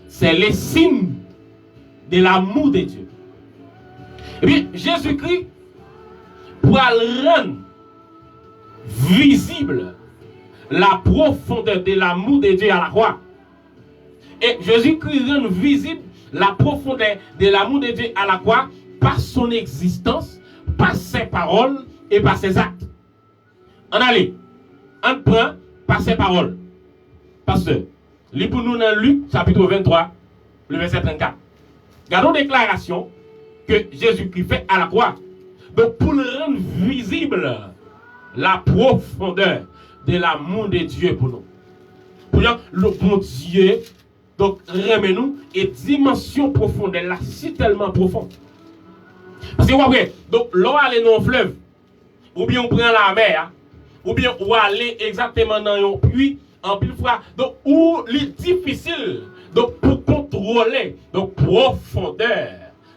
c'est le signe de l'amour de Dieu. Et bien, Jésus-Christ, pour rendre visible la profondeur de l'amour de Dieu à la croix, et Jésus-Christ rend visible la profondeur de l'amour de Dieu à la croix par son existence, par ses paroles et par ses actes. On allait, on prend par ses paroles. Pasteur, lis pour nous dans Luc chapitre 23, le verset 34. Regardons la déclaration que Jésus-Christ fait à la croix. Donc pour rendre visible la profondeur de l'amour de Dieu pour nous. Pour le bon Dieu, donc remet-nous et dimension profonde, là, si tellement profonde. Parce que après, donc l'on aller dans un fleuve, ou bien on prend la mer, ou bien on aller exactement dans un puits, en pile fois, donc où il est difficile donc pour contrôler donc profondeur,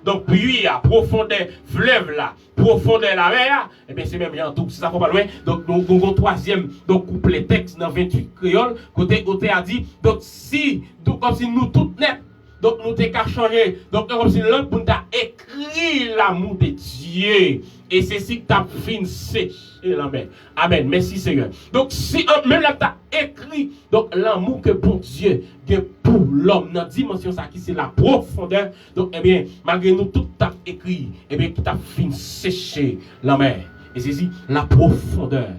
donc puits à profondeur fleuve là, profondeur la mer, et bien c'est même bien tout ça faut pas loin. Donc nous troisième donc couplet texte dans 28 créole côté a dit donc si donc comme si nous toutes net donc nous t'es qu'à changer donc comme si l'autre pour t'a écrit l'amour de Dieu et c'est si que t'as fin séché l'amen. Amen. Merci Seigneur. Donc si même là t'as écrit donc l'amour que bon Dieu que pour l'homme dans dimension ça qui c'est la profondeur donc eh bien malgré nous tout t'as écrit eh bien qui t'a fin séché l'amen. Et c'est si la profondeur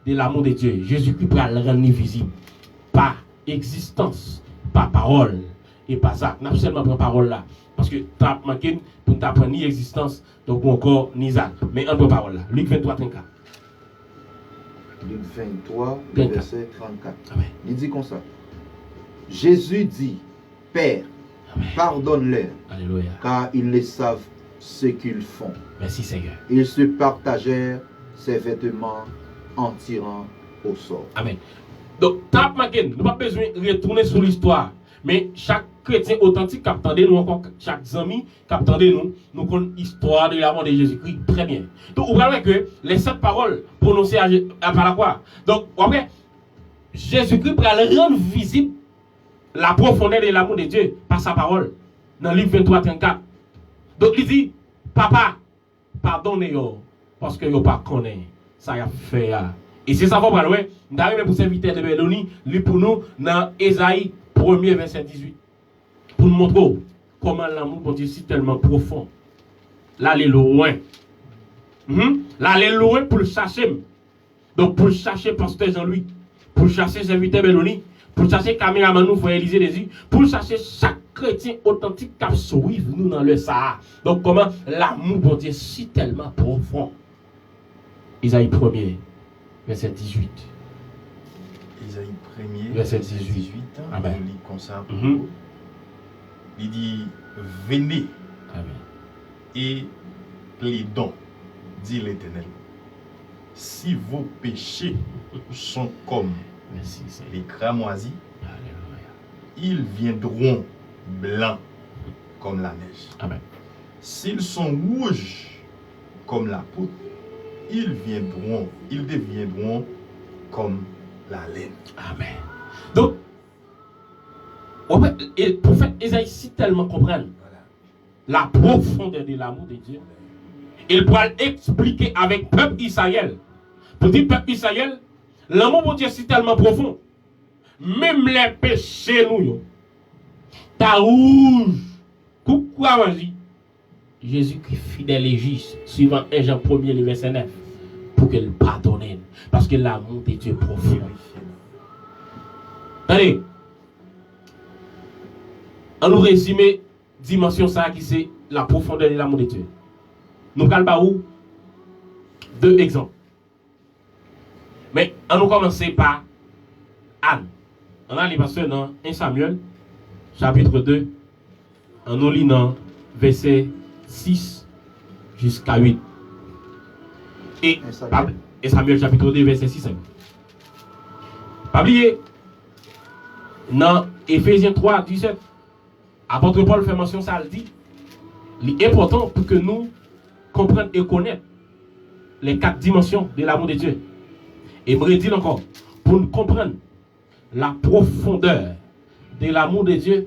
de l'amour de Dieu. Jésus-Christ pour le rendre visible. Par existence, par parole et par ça. Nous seulement prendre parole là. Parce que tu as manqué pour ne apprendre ni existence, donc encore ni ça. Mais on prend parole là. Luc 23, 34. Luc 23, 34. verset 34. Amen. Il dit comme ça. Jésus dit, Père, Amen. pardonne-leur, Alléluia. car ils ne savent ce qu'ils font. Merci Seigneur. Ils se partagèrent ses vêtements en tirant au sort. Amen. Donc, tap manqué, nous n'avons pas besoin de retourner sur l'histoire. Mais chaque chrétien authentique qui attendait nous, encore chaque ami qui attendait nous, nous connaissons l'histoire de l'amour de Jésus-Christ très bien. Donc, vous voyez que les 7 paroles prononcées par la quoi. Donc, après, Jésus-Christ pour rendre visible la profondeur de l'amour de Dieu par sa parole. Dans Luc 23, 34. Donc, il dit, Papa, pardonnez-moi, parce que vous ne connaissez pas ça y a fait. Et c'est ça qu'on va voir. Nous avons pour serviteur de Bélonie, lui pour nous, dans Ésaïe 1er, verset 18. Pour nous montrer comment l'amour de Dieu est tellement profond. Là, il est loin. Là, il est loin pour le chercher. Donc, pour le chercher, pasteur Jean-Louis, pour le chercher, serviteur Bélonie, pour le chercher, caméraman, nous, frère Élisée Désir, pour le chercher, chaque chrétien authentique qui a sauvé nous dans le Sahara. Donc, comment l'amour de Dieu est si tellement profond. Isaïe 1er, verset 18. Isaïe 1er, verset verset 18. 18. Amen. On lit comme ça pour vous. Il dit, venez Amen. et les dons, dit l'Éternel. Si vos péchés sont comme Merci, Seigneur. les cramoisis, Alléluia. ils viendront blancs comme la neige. Amen. S'ils sont rouges comme la poudre, ils deviendront comme la laine. Amen. Donc, le prophète Isaïe si tellement comprendre la profondeur de l'amour de Dieu, il pourra expliquer avec le peuple Israël. Pour dire peuple Israël, l'amour de Dieu est tellement profond. Même les péchés nous, ta rouge, coucou à manger. Jésus-Christ fidèle et juste, suivant 1 Jean 1er, le verset 9, pour qu'il pardonne. Parce que l'amour de Dieu est profond. Allez, on nous résume dimension ça qui c'est la profondeur de l'amour de Dieu. Nous allons où 2 exemples. Mais on nous commencer par Anne. On a les pasteurs dans 1 Samuel, chapitre 2. On nous lit dans verset 6 jusqu'à 8. Et Samuel chapitre 2, verset 6 à 8. Pas oublier, dans Éphésiens 3, 17, apôtre Paul fait mention ça, il dit, il est important pour que nous comprenions et connaissions les 4 dimensions de l'amour de Dieu. Et me redit encore, pour nous comprendre la profondeur de l'amour de Dieu,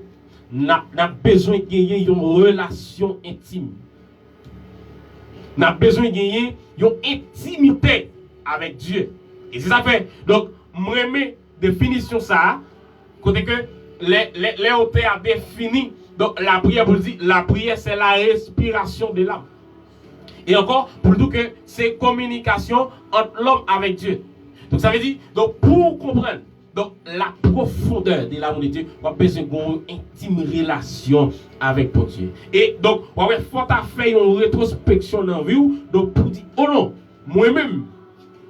nous avons besoin de gagner une relation intime. Nous avons besoin de gagner une intimité avec Dieu. Et c'est ça fait. Donc, moi, définition ça, côté que les auteurs ont défini, donc la prière, pour dire, la prière c'est la respiration de l'âme. Et encore, pour dire que c'est communication entre l'homme avec Dieu. Donc ça veut dire, donc pour comprendre donc, la profondeur de l'amour de Dieu, on a besoin d'une intime relation avec ton Dieu. Et donc, on va faire une rétrospection dans la vie, donc pour dire, oh non, moi-même,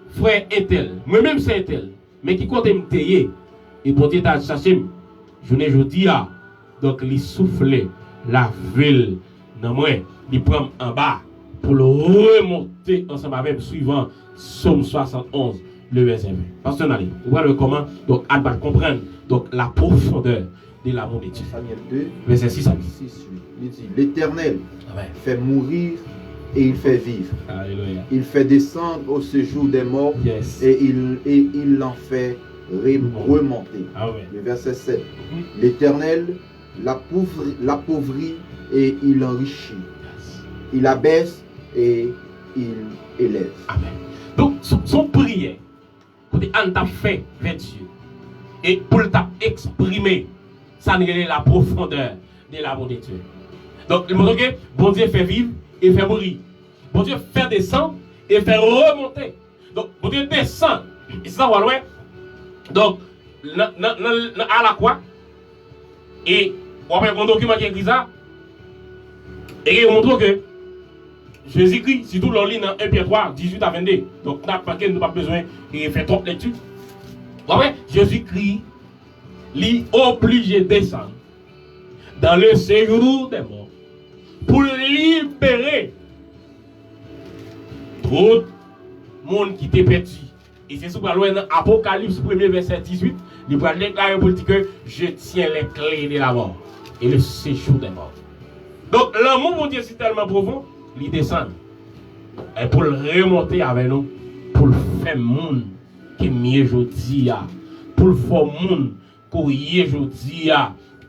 frère est tel, moi-même c'est tel, mais qui compte me tailler, et pour Dieu t'a cherché, je ne dis pas, donc il souffle la ville dans moi, il prend en bas, pour le remonter ensemble avec suivant Psaume 71. Le verset 20. Pasteur Nali, vous voyez comment donc on va comprendre donc la profondeur de l'amour de Dieu. Samuel 2, verset 6 à 8. 6, 8. Il dit, l'Éternel Amen. fait mourir et il fait vivre. Alléluia. Il fait descendre au séjour des morts Yes. et il l'en fait remonter. Amen. Le verset 7. L'Éternel l'appauvrit et il enrichit. Yes. Il abaisse et il élève. Amen. Donc son prière, pour on t'a fait vers Dieu et pour t'a exprimer, ça n'est la profondeur de l'amour de Dieu. Donc il montre que bon Dieu fait vivre et fait mourir. Bon Dieu fait descendre et fait remonter. Donc bon Dieu descend Et c'est ça, ouais. Donc, à la croix, et on a un document qui écrit ça, et on montre que Jésus-Christ, si tout l'on lit dans 1 Pierre 3, 18 à 22, donc on n'a pas besoin de faire trop de lecture. Ouais, Jésus-Christ, lui obligé de descendre dans le séjour des morts pour libérer tout le monde qui était petit. Et c'est ce qu'on voit dans Apocalypse 1er verset 18, il va déclarer pour dire que je tiens les clés de la mort et le séjour des morts. Donc l'amour de Dieu c'est tellement profond, il descend. Et pour le remonter avec nous, pour le faire monde qui est mieux aujourd'hui, pour le faire monde qui est aujourd'hui,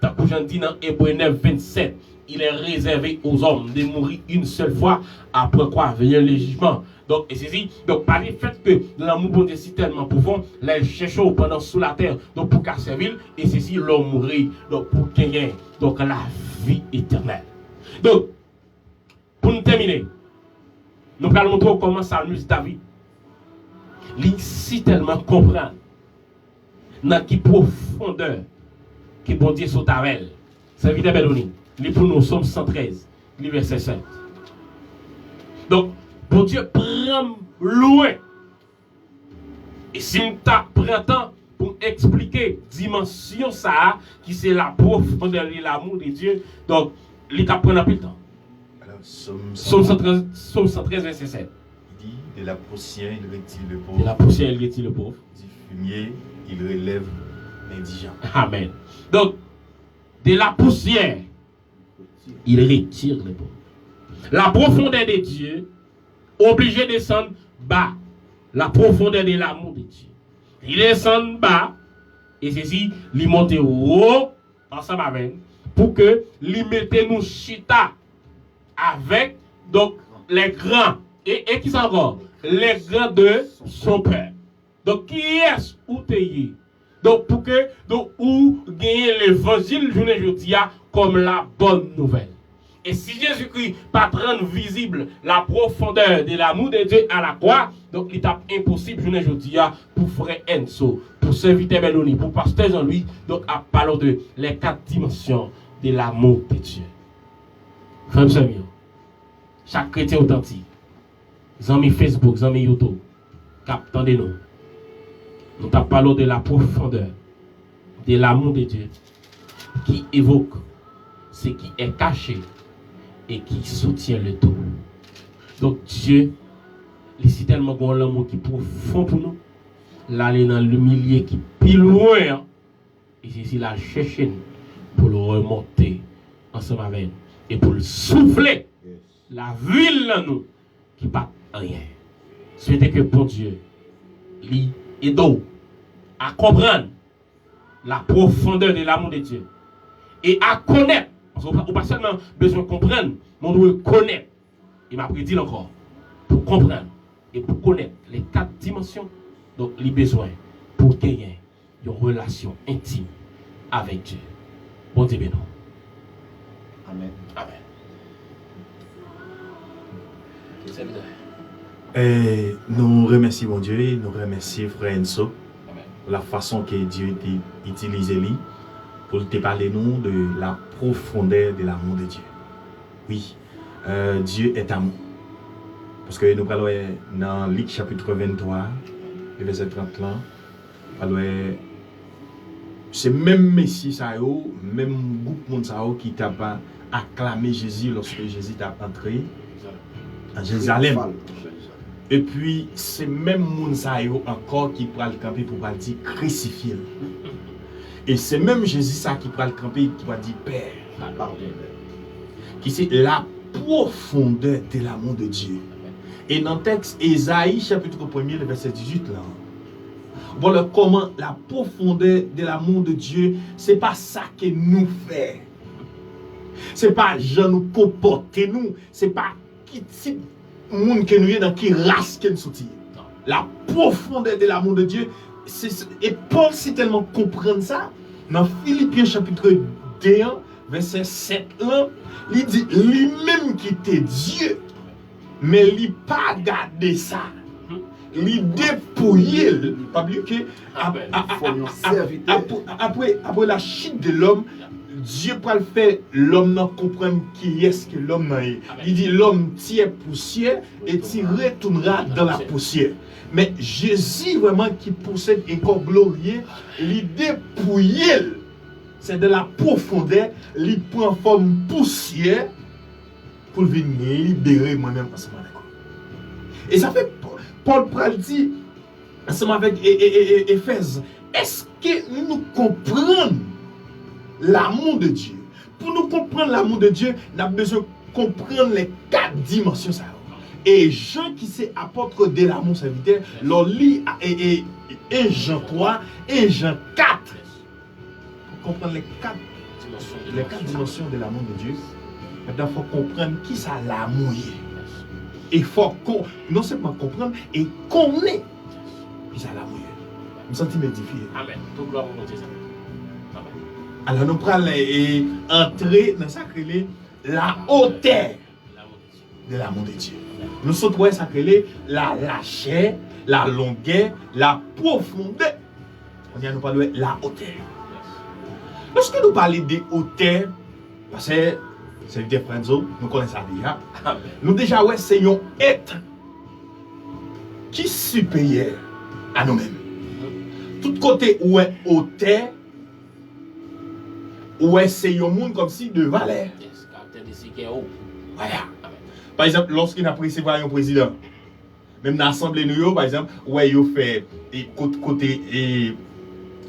tant que j'en dis dans Hébreux 9, 27, il est réservé aux hommes de mourir une seule fois, après quoi vient le jugement. Donc, et ceci, donc par le fait que l'amour de Dieu est tellement profond, là, il cherche pendant sous la terre, donc pour qu'à servir, et ceci, l'homme mourir, donc pour gagner, donc la vie éternelle. Donc, pour nous terminer, nous allons montrer comment Salmus David, il si tellement comprendre, dans quelle profondeur, que bon Dieu saute avec elle. C'est vite Belloni. Il pour nous, Somme 113, verset 5. Donc, bon Dieu prend loin. Et si nous prenons temps pour expliquer dimension ça, qui c'est la profondeur de l'amour de Dieu, donc, il prend un peu de temps. Alors, Somme 113, verset 7. Il dit, de la poussière, il retire le pauvre. De la poussière, il retire le pauvre. Du fumier, il relève l'indigent. Amen. Donc, de la poussière, il retire le pauvre. La profondeur de Dieu, obligé de descendre bas. La profondeur de l'amour de Dieu. Il descend bas, et ceci, il monte haut, ensemble avec, pour que il mette nous chita avec donc les grands. Et qui sont encore? Les grands de son père. Donc, qui est-ce où tu es? Donc, pour que, donc, où gagner l'évangile, je ne dis comme la bonne nouvelle. Et si Jésus-Christ pas rendre visible la profondeur de l'amour de Dieu à la croix, donc il est impossible, je ne dis pour frère Enzo, pour serviteur Belloni, pour pasteur Jean-Louis, donc à parler de les 4 dimensions de l'amour de Dieu. Frère Samuel, chaque chrétien authentique, amis Facebook, amis YouTube, attendez-nous. Nous parlons de la profondeur de l'amour de Dieu qui évoque ce qui est caché et qui soutient le tout. Donc Dieu, il est tellement grand l'amour qui est profond pour nous. Là, il est dans le milieu qui est plus loin. Et c'est ici, là, chercher pour le remonter ensemble avec nous. Et pour le souffler la ville dans nous qui pas rien. Souhaitez que pour Dieu, lui aide à comprendre la profondeur de l'amour de Dieu et à connaître. Parce qu'on n'a pas seulement besoin de comprendre, mais on doit connaître. Il m'a prédit encore pour comprendre et pour connaître les 4 dimensions. Donc, les besoins pour gagner une relation intime avec Dieu. Bon Dieu béni. Amen. Amen. Et nous remercions mon Dieu, nous remercions Frère Enzo, Amen. la façon que Dieu a utilisé lui pour te parler nous de la profondeur de l'amour de Dieu. Oui, Dieu est amour. Parce que nous parlons dans Luc chapitre 23, le verset 30 là, c'est même Messie ça yo, même groupe monde ça qui t'a pas acclamé Jésus lorsque Jésus t'a entré à Jérusalem. Et puis c'est même monde ça yo encore qui prend le camper pour pas dire crucifié. Et c'est même Jésus ça qui prend le camper qui va dire Père, pardon. Qui c'est la profondeur de l'amour de Dieu. Et dans le texte Ésaïe chapitre 1er, le verset 18 là. Voilà comment la profondeur de l'amour de Dieu, c'est pas ça que nous fait. C'est pas je nous comporte nous, c'est pas qui type monde que nous est dans qui race que nous sorti. La profondeur de l'amour de Dieu, et Paul sait tellement comprendre ça dans Philippiens chapitre 2 verset 7 il dit lui-même qui était Dieu, mais il pas gardé ça. l'idée pour elle, pas oublier que après la chute de l'homme, Dieu peut le faire l'homme comprendre qui est-ce que l'homme est. Il dit l'homme tire poussière et tu retournera dans la poussière. Mais Jésus vraiment qui possède un corps glorieux, l'idée pour elle, c'est de la profondeur, il prend forme poussière pour venir libérer moi-même ensemble avec vous. Et ça fait Paul dit ensemble avec Éphèse, est-ce que nous comprenons l'amour de Dieu? Pour nous comprendre l'amour de Dieu, nous avons besoin de comprendre les 4 dimensions. Et Jean qui s'est apôtre de l'amour serviteur, l'on lit et Jean 3 et Jean 4. Pour comprendre les 4 dimensions de l'amour de Dieu, maintenant il faut comprendre qui ça l'amour est. Et il faut non seulement comprendre, et connaître qui ça l'amour est. Nous sommes édifiés. Amen. Tout gloire au Dieu. Alors nous prenons entrer dans sacré la hauteur de l'amour de Dieu. Nous sommes sacré la chair, la longueur, la profondeur. On vient nous parler de la hauteur. Lorsque nous parlons de hauteur, parce que c'est des frères, nous connaissons ça déjà. Nous déjà c'est un être qui est supérieur à nous-mêmes. Tout côté où est hauteur, ouais, c'est un monde comme si de valeur. Voilà. Par exemple, lorsqu'il a pris un président, même dans l'Assemblée New York, par exemple, ouais, il fait côté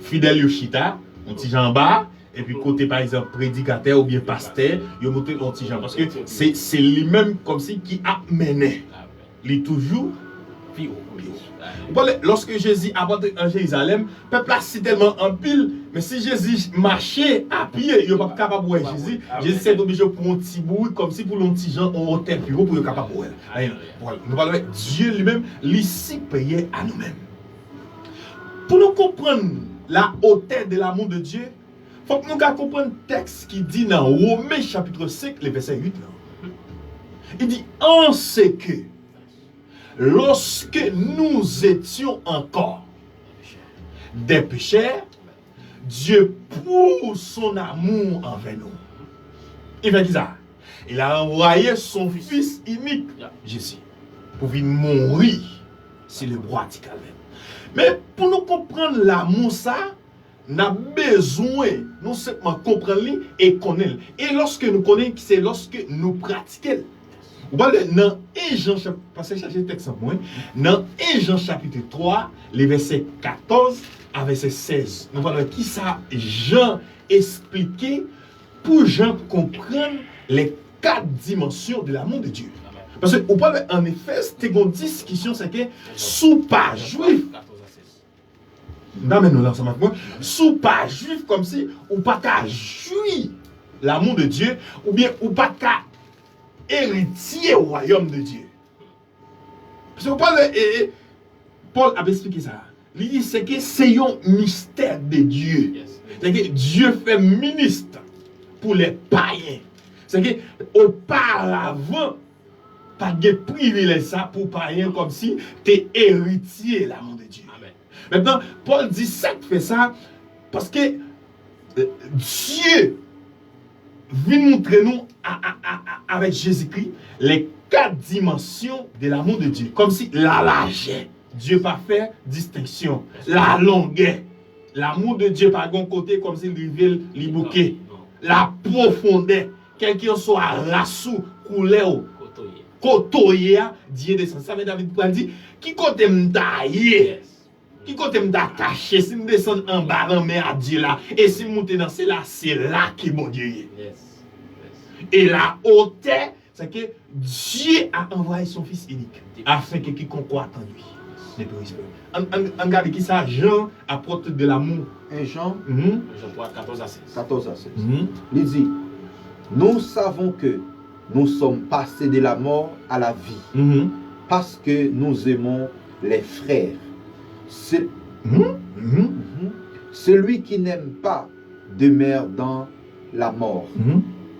fidèle Yoshita, un petit Jean bas, et puis côté par exemple prédicateur ou bien pasteur, il monte un petit Jean. Parce que c'est lui-même comme si qui a mené. Il est toujours. Lorsque Jésus apporte en Jérusalem, le peuple c'est tellement en pile, mais si Jésus marchait à pied, il n'est pas capable de voir Jésus. Jésus s'est obligé pour un petit bout, comme si pour un petit gens en hauteur plus haut pour être capable de voir. Nous parlons de Dieu lui-même, l'ici payé à nous-mêmes. Pour nous comprendre la hauteur de l'amour de Dieu, il faut que nous comprenions le texte qui dit dans Romains chapitre 5, le verset 8. Il dit en ce que lorsque nous étions encore des pécheurs, Dieu pour son amour envers nous. Il fait ça. Il a envoyé son fils unique, Jésus, pour venir mourir sur le bois du calvaire. Mais pour nous comprendre l'amour, ça, nous avons besoin non seulement comprendre et connaître. Et lorsque nous connaissons, c'est lorsque nous pratiquons. Vous voyez, dans 1 Jean, parce que j'ai texte en moi, dans 1 Jean chapitre 3, les versets 14 à verset 16. Nous voyons qui ça Jean expliqué pour Jean comprendre les 4 dimensions de l'amour de Dieu. Parce que, vous voyez, en effet, c'était une discussion, c'est que sous pas juif. Non, mais nous l'ensemble avec moi. Sous pas juif, comme si, ou pas qu'à jouir l'amour de Dieu, ou bien, ou pas qu'à héritier au royaume de Dieu. Parce que Paul a expliqué ça. Il dit c'est que c'est un mystère de Dieu. C'est que Dieu fait ministre pour les païens. C'est que auparavant, pas de privilège ça pour païens comme si tu es héritier de l'amour de Dieu. Amen. Maintenant, Paul dit ça fait ça parce que Dieu vient montrer nous avec Jésus-Christ les 4 dimensions de l'amour de Dieu. Comme si la largeur, Dieu pas fait distinction. La longueur, l'amour de Dieu par un côté comme s'il révèle les bouquets. La profondeur, quel qu'il soit rassou, couleur, côtoyer, Dieu descend. Ça veut David pour dire, qui côté m'tailler, qui côté m'attacher, si nous descendons en bas, en mer à Dieu là, et si nous montons dans c'est là que mon Dieu est. Et la hauteur, c'est que Dieu a envoyé son Fils unique afin que quiconque croit en lui ne périsse pas. En regarde qui ça, Jean apporte de l'amour. 1 Jean, Jean 3, 14 à 16. 14 à 16. Il dit, nous savons que nous sommes passés de la mort à la vie parce que nous aimons les frères. Celui qui n'aime pas demeure dans la mort.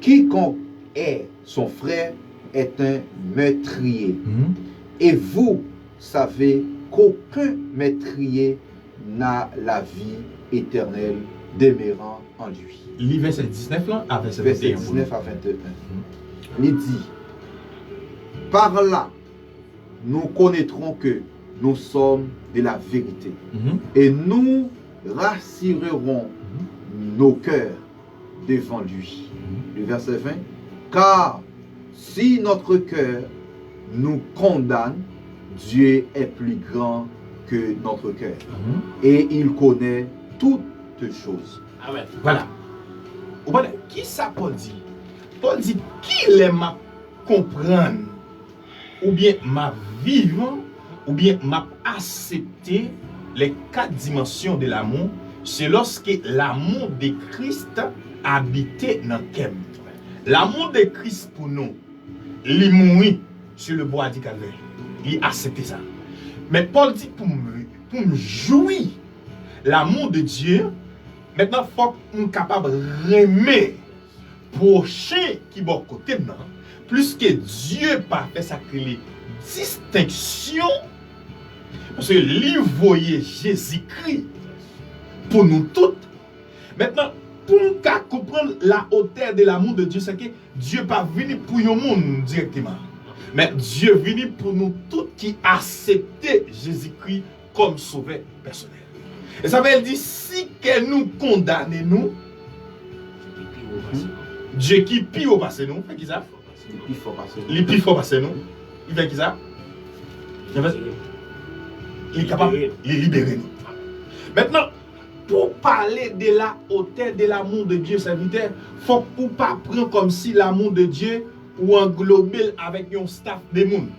Quiconque est son frère est un meurtrier. Et vous savez qu'aucun meurtrier n'a la vie éternelle demeurant en lui. Li verset 19 là, à verset Verset 21. 19 à 21. Il dit, par là, nous connaîtrons que nous sommes de la vérité et nous rassurerons nos cœurs devant lui. Le verset 20, car si notre cœur nous condamne, Dieu est plus grand que notre cœur et il connaît toutes choses. Amen. Voilà. Vous voyez, qui ça Paul dit? Paul dit, qui les m'a comprendre, ou bien m'a vivre, ou bien m'a accepter les 4 dimensions de l'amour, c'est lorsque l'amour de Christ habitait dans Kem. L'amour de Christ pour nous, il mourit sur le bois du calvaire. Il acceptait ça. Mais Paul dit pour me jouir l'amour de Dieu, maintenant il faut qu'on soit capable de remettre prochain qui est bon côté maintenant, plus que Dieu pas fait ça créer distinction, parce que lui voyait Jésus-Christ pour nous toutes. Maintenant, pour nous comprendre la hauteur de l'amour de Dieu, c'est que Dieu n'est pas venu pour le monde directement, mais Dieu est venu pour nous toutes qui acceptaient Jésus-Christ comme sauveur personnel. Et ça veut dire, si que nous condamnons nous, Dieu qui pire au passé nous, fait qui ça? Il pire au passé nous. Il fait qui ça? Il est capable de libérer nous. Maintenant, pour parler de la hauteur de l'amour de Dieu, serviteur, il faut pas prendre comme si l'amour de Dieu ou englober avec un staff de monde,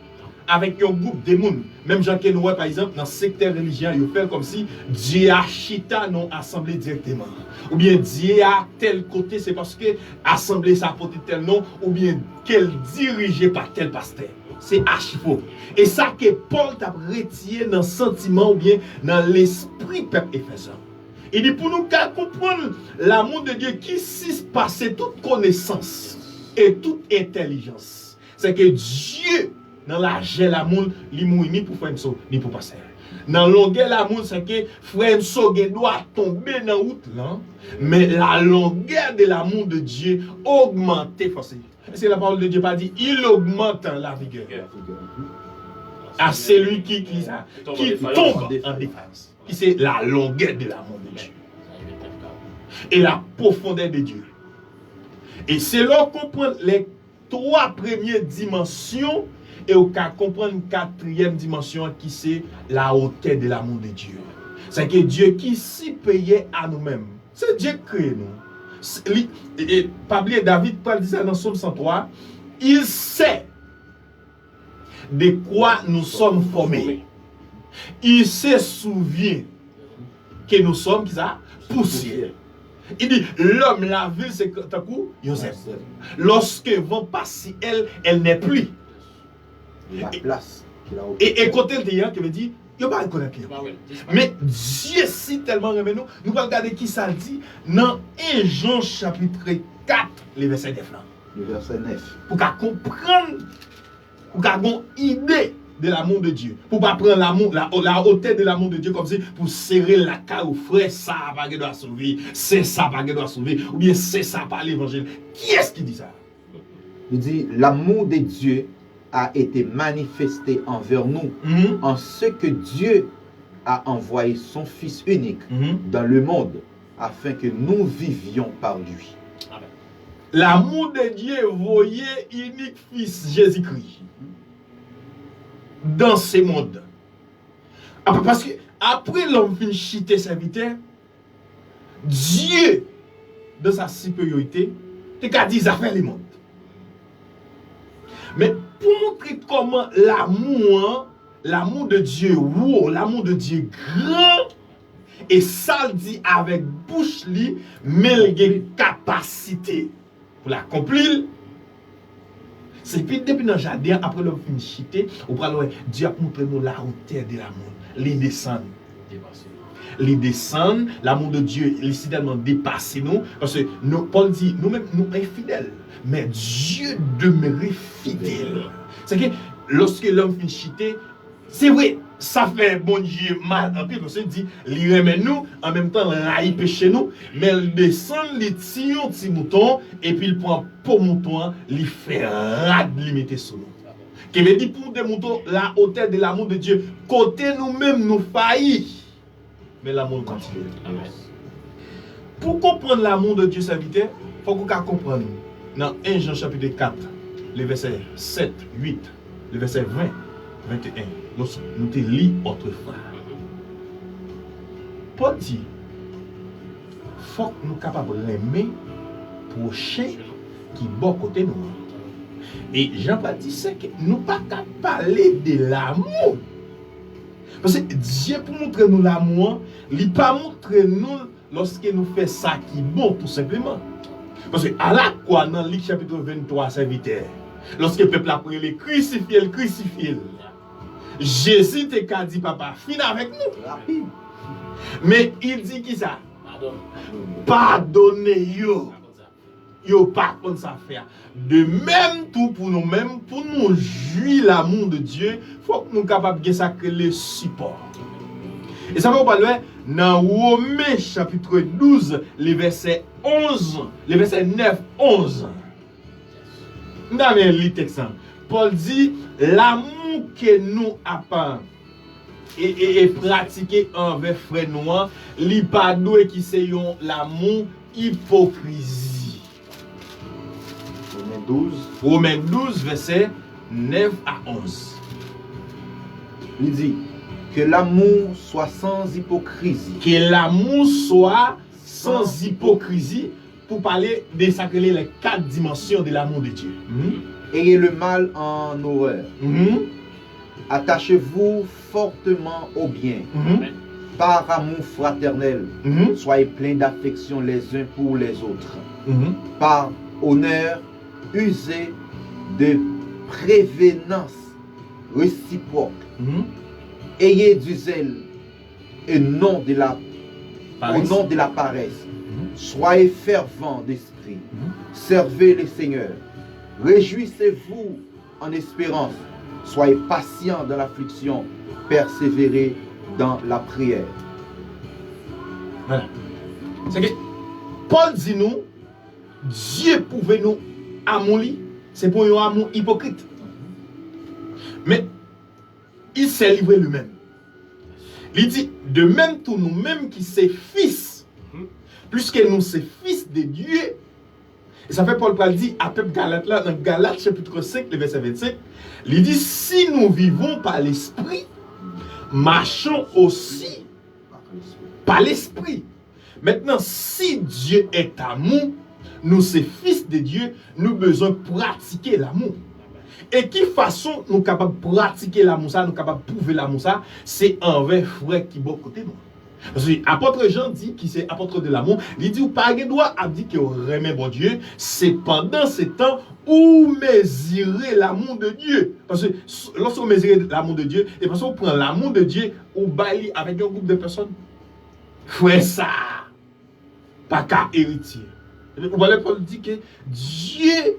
avec un groupe de monde. Même Jean Kenoué, par exemple, dans le secteur religieux, il fait comme si Dieu a chita non assemblé directement. Ou bien Dieu a tel côté, c'est parce que assemblée ça porte tel nom, ou bien qu'elle dirigée par tel pasteur. C'est archi-faux. Et ça que Paul t'a retiré dans le sentiment ou bien dans l'esprit peuple éphésien. Il dit pour nous comprendre l'amour de Dieu qui passait toute connaissance et toute intelligence. C'est que Dieu, dans la gel l'amour, il mouille ni pour faire une chose, ni pour passer. Dans la longueur l'amour, c'est que frère Nsoge doit tomber dans la route là. Mais la longueur de l'amour de Dieu augmente forcément. C'est la parole de Dieu pas dit, il augmente la vigueur. À celui qui tombe en défense. Qui c'est la longueur de l'amour de Dieu. Et la profondeur de Dieu. Et c'est là qu'on comprend les 3 premières dimensions et on peut comprendre une 4e dimension qui c'est la hauteur de l'amour de Dieu. C'est que Dieu qui s'y payait à nous-mêmes. C'est Dieu qui crée nous. Et Pablo David parle de ça dans Psaume 103. Il sait de quoi nous sommes formés. Il se souvient que nous sommes qui ça? Poussière. Il dit, l'homme, la ville, c'est un coup, Joseph. Lorsque vont passer elle n'est plus. La place. Et quand elle dit, qui veut dire, il ne va pas reconnaître. Mais Dieu, si tellement remet nous, nous allons regarder qui ça dit dans 1 Jean chapitre 4, le verset 9. Le verset 9. Pour qu'on comprenne, pour qu'on ait une idée de l'amour de Dieu. Pour ne pas prendre l'amour, la hauteur de l'amour de Dieu comme si pour serrer la carre au frère, ça pas doit sauver, c'est ça pas doit sauver, ou bien c'est ça pas l'évangile. Qui est-ce qui dit ça? Il dit, l'amour de Dieu a été manifesté envers nous en ce que Dieu a envoyé son Fils unique dans le monde afin que nous vivions par lui. L'amour de Dieu voyait unique Fils Jésus-Christ dans ce monde. Parce que après l'homme fin chité serviteur, Dieu, dans sa supériorité, il a dit ça fait le monde. Mais pour montrer comment l'amour de Dieu, l'amour de Dieu grand, et ça le dit avec bouche li, mais il a une capacité pour l'accomplir. C'est puis depuis dans le jardin, après l'homme fin chité, Dieu a montré nous la hauteur de l'amour. Les descendre. Les descendre, l'amour de Dieu est décidément dépassé nous. Parce que Paul dit, nous-mêmes, nous infidèles. Mais Dieu demeurait fidèle. C'est que lorsque l'homme finit chité, c'est vrai, ça fait bon Dieu mal en pile, parce qu'il dit, il remet nous, en même temps, il raille péché nous, mais il descend, il tire un petit mouton, et puis il prend pour mouton, il fait rad limité sur nous. Qui veut dire pour des moutons, la hauteur de l'amour de Dieu, côté nous-mêmes, nous faillit, mais l'amour continue. Amen. Pour comprendre l'amour de Dieu, serviteur, il faut qu'on comprenne. Dans 1 Jean chapitre 4, les versets 7, 8, le verset 20, 21, lorsque nous te lis autrefois. Paul dit, il faut que nous soyons capables d'aimer prochain qui est bon côté nous. Et Jean-Paul dit que nous ne pouvons pas parler de l'amour. Parce que Dieu, pour montrer nous l'amour, il ne peut pas montrer nous lorsque nous faisons ça qui est bon, tout simplement. Parce que à la quoi, dans Luc chapitre 23, serviteur, lorsque le peuple a pris les crucifiés, Jésus te dit, papa, finis avec nous. Mais il dit qui ça? Pardonnez yo. Yo pas comme ça faire. De même tout pour nous-mêmes, pour nous jouir l'amour de Dieu, il faut que nous soyons capables de ça que le support. Et ça va vous parler dans Romains chapitre 12, les versets 11, les versets 9, 11. Nous avons un texte. Paul dit, l'amour que nous avons et pratiqué envers frère noir, li pas doué qui c'est l'amour hypocrisie. Romains 12, verset 9 à 11. Il dit que l'amour soit sans hypocrisie. Que l'amour soit sans hypocrisie, pour parler de ça que les 4 dimensions de l'amour de Dieu. Ayez le mal en horreur. Attachez-vous fortement au bien. Par amour fraternel, soyez pleins d'affection les uns pour les autres. Par honneur, usez de prévenance réciproque. Ayez du zèle et non de la au nom de la paresse. Soyez fervents d'esprit. Servez le Seigneur. Réjouissez-vous en espérance. Soyez patients dans l'affliction. Persévérez dans la prière. Voilà. C'est que Paul dit nous, Dieu pouvait nous amourir, c'est pour un amour hypocrite. Mais il s'est livré lui-même. Il dit, de même tout nous-mêmes qui sommes fils, puisque nous sommes fils de Dieu. Et ça fait Paul dit à peuple Galate là, dans Galates chapitre 5, le verset 25, il dit, si nous vivons par l'esprit, marchons aussi par l'esprit. Maintenant, si Dieu est amour, nous sommes fils de Dieu, nous avons besoin de pratiquer l'amour. Et qui façon nous capables de pratiquer l'amour ça, nous capables de prouver l'amour ça, c'est envers frère qui est bon côté nous. Parce que l'apôtre Jean dit qu'il c'est apôtre de l'amour, il dit ou pas de droit à dire qu'il remet bon Dieu, c'est pendant ce temps où mesurer l'amour de Dieu. Parce que lorsqu'on mesure l'amour de Dieu, et parce qu'on prend l'amour de Dieu ou baille avec un groupe de personnes, frère ça, pas qu'à héritier. Vous voyez, Paul dit que Dieu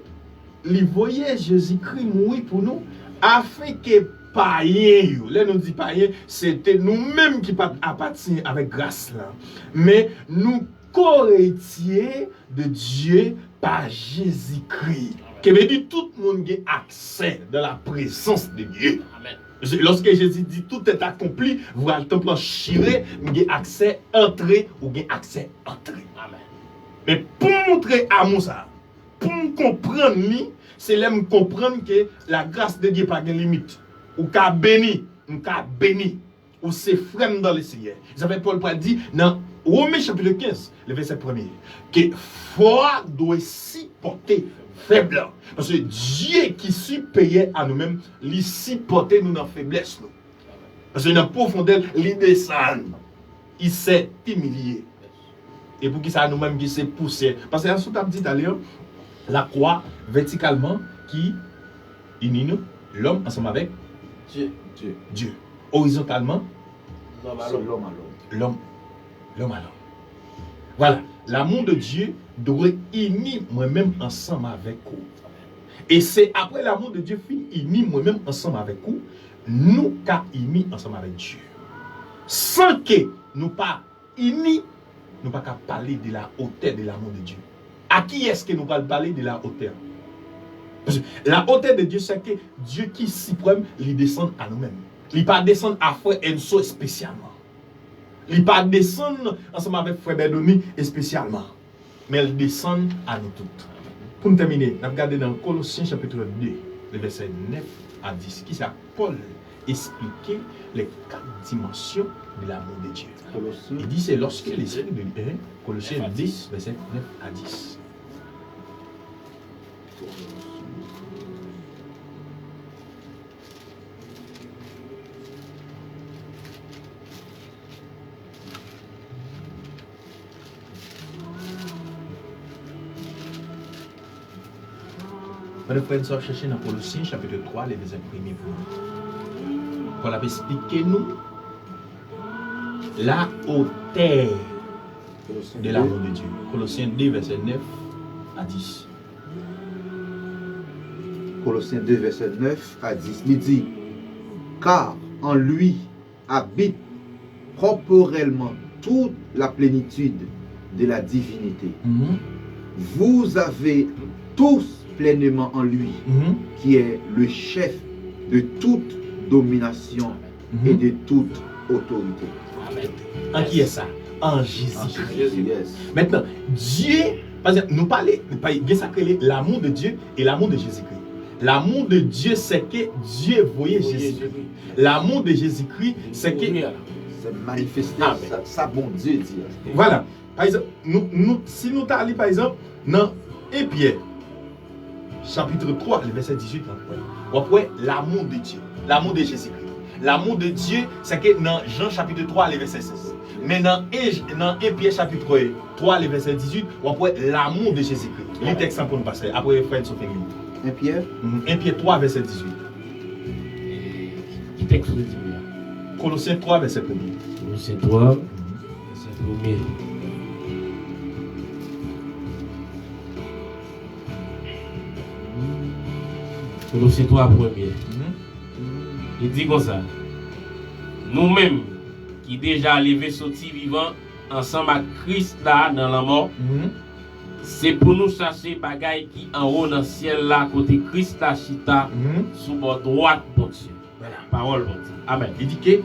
lui voyait Jésus-Christ mourir pour nous, afin que païens, là nous dit païens, c'était nous-mêmes qui appartient avec grâce là, mais nous co-héritiers de Dieu par Jésus-Christ. Qui veut dire tout le monde a accès dans la présence de Dieu. Amen. Lorsque Jésus dit tout est accompli, vous avez le temple chiré, vous avez accès entrer ou vous avez accès entrer. Amen. Mais pour montrer amour ça, pour comprendre, c'est là me comprendre que la grâce de Dieu n'a pas de limite. Ou qu'a béni, ou c'est frère dans le Seigneur. Isabelle Paul dit dans Romains chapitre 15, le verset 1er, que foi doit supporter faible. Parce que Dieu qui supérieur à nous-mêmes, il supporte nous dans la faiblesse. Parce que dans la profondeur, il descend. Il s'est humilié. Et pour qui ça nous-mêmes qui s'est poussé. Parce que ce que dit tout à l'heure, la croix verticalement qui unit nous, l'homme ensemble avec Dieu. Horizontalement, l'homme à l'homme. Voilà, l'amour de Dieu doit unir moi-même ensemble avec vous. Et c'est après l'amour de Dieu finit unir moi-même ensemble avec vous, nous qu'à unis ensemble avec Dieu. Sans que nous pas unis, nous pas qu'à parler de la hauteur de l'amour de Dieu. À qui est-ce que nous allons parler de la hauteur? Parce que la hauteur de Dieu, c'est que Dieu qui est suprême, il descend à nous-mêmes. Il ne pas descendre à Frère Enso spécialement. Il ne pas descendre ensemble avec Frère Bedoni spécialement. Mais il descend à nous toutes. Pour nous terminer, nous regardons dans Colossiens chapitre 2, le verset 9 à 10, qui ça Paul expliquer les 4 dimensions de l'amour de Dieu. Il dit c'est lorsque l'esprit de Dieu, Colossiens 10, verset 9 à 10. Frère et sœurs, cherchez dans Colossiens chapitre 3, les versets 1er pour nous. Paul avait expliqué nous la hauteur de l'amour de Dieu. Colossiens 2, verset 9 à 10. Colossiens 2, verset 9 à 10. Il dit, car en lui habite corporellement toute la plénitude de la divinité. Vous avez tous pleinement en lui, qui est le chef de toute domination et de toute autorité. Amen. En qui est ça? En Jésus. Yes. Maintenant, Dieu, par exemple, nous parlons, bien ça que l'amour de Dieu et l'amour de Jésus-Christ. L'amour de Dieu, c'est que Dieu voyait Jésus-Christ. L'amour de Jésus-Christ, c'est que c'est manifesté, ça bon Dieu dit. Voilà. Par exemple, si nous allons par exemple dans 1 Pierre, chapitre 3, le verset 18, après l'amour de Dieu, l'amour de Jésus-Christ. L'amour de Dieu, c'est que dans Jean chapitre 3, le verset 16. Mais dans 1 Pierre chapitre 3, le verset 18, après l'amour de Jésus-Christ. Les textes pour nous passer. Après, frère Sophie. 1 Pierre 1 Pierre 3, verset 18. Qui texte dit bien? Colossiens 3, verset 1. Colossiens 3, verset 1. Colossiens 3, 1. Il dit comme ça. Nous-mêmes, qui déjà levé sorti vivant ensemble avec Christ là dans la mort, c'est pour nous chercher bagaille qui en haut dans le ciel là, côté Christ là, chita, sous votre droite, bon Dieu. Voilà, parole, bon Dieu. Amen. Il dit que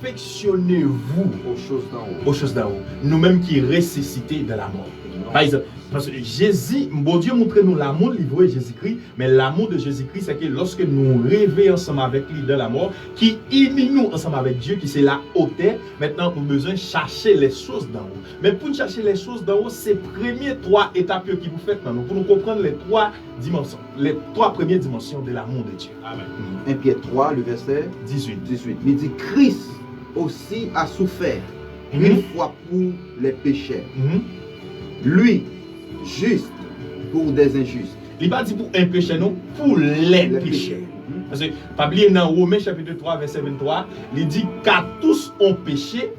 affectionnez-vous aux choses d'en haut. Aux choses d'en haut. Nous-mêmes qui ressuscités de la mort. Par exemple, parce que Jésus, bon Dieu montre nous l'amour livré Jésus-Christ, mais l'amour de Jésus-Christ, c'est que lorsque nous rêvons ensemble avec lui dans la mort, qui unit nous ensemble avec Dieu, qui c'est la hauteur, maintenant nous avons besoin de chercher les choses d'en haut. Mais pour chercher les choses d'en haut, c'est les premières 3 étapes qui vous faites maintenant, pour nous comprendre les 3 dimensions, les 3 premières dimensions de l'amour de Dieu. Amen. 1 Pierre 3, le verset 18. Il dit, Christ aussi a souffert une fois pour les pécheurs. Lui, juste pour des injustes. Il va dire pour un péché, non, pour les pécheurs. Parce que, pas oublier dans Romains chapitre 3, verset 23, il dit car tous ont péché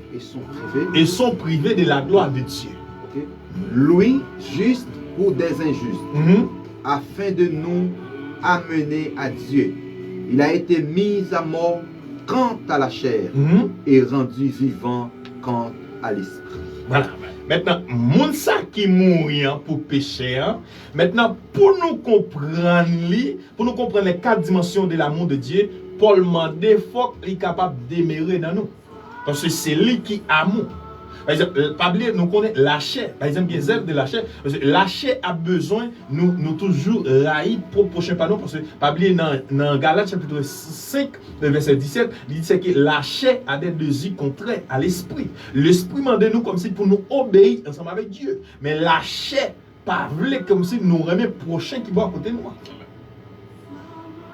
et sont privés de la gloire de Dieu. Okay. Lui, juste pour des injustes, afin de nous amener à Dieu. Il a été mis à mort quant à la chair et rendu vivant quant à l'esprit. Voilà. Maintenant, moun sa qui mourir pour pécher, maintenant pour nous comprendre les 4 dimensions de l'amour de Dieu, Paul m'a dit faut qu'il est capable d'aimer dans nous. Parce que c'est lui qui amour. Par exemple, nous connaissons la chair. Par exemple, les œuvres de la chair. Parce que la chair a besoin, nous toujours raïs pour prochain panneau. Parce que, dans Galates chapitre 5, verset 17, il dit que la chair a des désirs contraires à l'esprit. L'esprit m'a nous comme si pour nous obéir ensemble avec Dieu. Mais la chair, pas voulait comme si nous remet prochain qui va à côté de nous.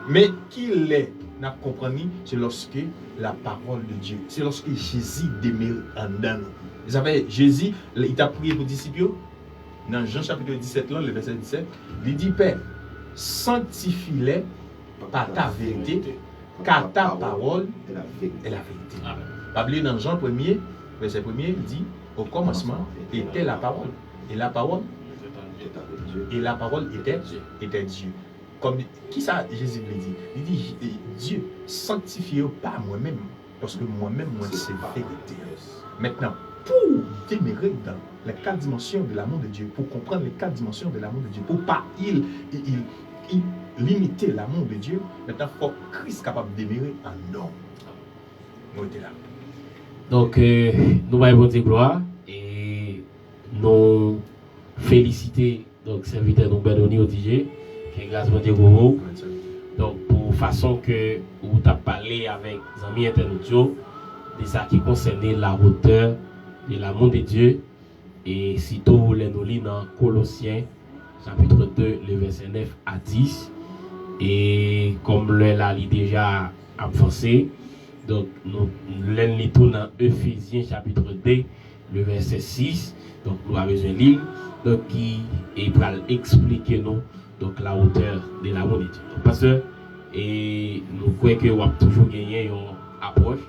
Mais qu'il est, n'a compris, c'est lorsque la parole de Dieu, c'est lorsque Jésus demeure en nous. Vous savez, Jésus, il t'a prié pour les disciples. Dans Jean chapitre 17, là, le verset 17, il dit, Père, sanctifie-les par ta vérité, car ta parole est la vérité. Bible dans Jean 1er, verset 1er, il dit, au commencement était la parole. Et la parole était Dieu. Comme qui ça Jésus lui dit? Il dit Dieu, sanctifiez-vous pas moi-même, parce que moi-même, moi, c'est vérité. Maintenant, pour demeurer dans les 4 dimensions de l'amour de Dieu, pour comprendre les 4 dimensions de l'amour de Dieu, pour pas limiter l'amour de Dieu, maintenant, il faut que Christ soit capable de demeurer en homme. Nous étions là. Donc, nous allons dire gloire et nous féliciter donc serviteur nous bénir au DJ qui est grâce à Dieu. Donc, pour façon que vous avez parlé avec les amis internationaux de ça qui concernait la hauteur de l'amour de Dieu. Et sitôt vous voulez nous lire dans Colossiens chapitre 2, le verset 9 à 10. Et comme le là il déjà avancé, donc nous lis tout dans Ephésiens chapitre 2, le verset 6. Donc nous avons besoin de lire, donc qui va expliquer nous donc la hauteur de l'amour de Dieu. Donc, parce que et nous croyons que vous avez toujours gagné une approche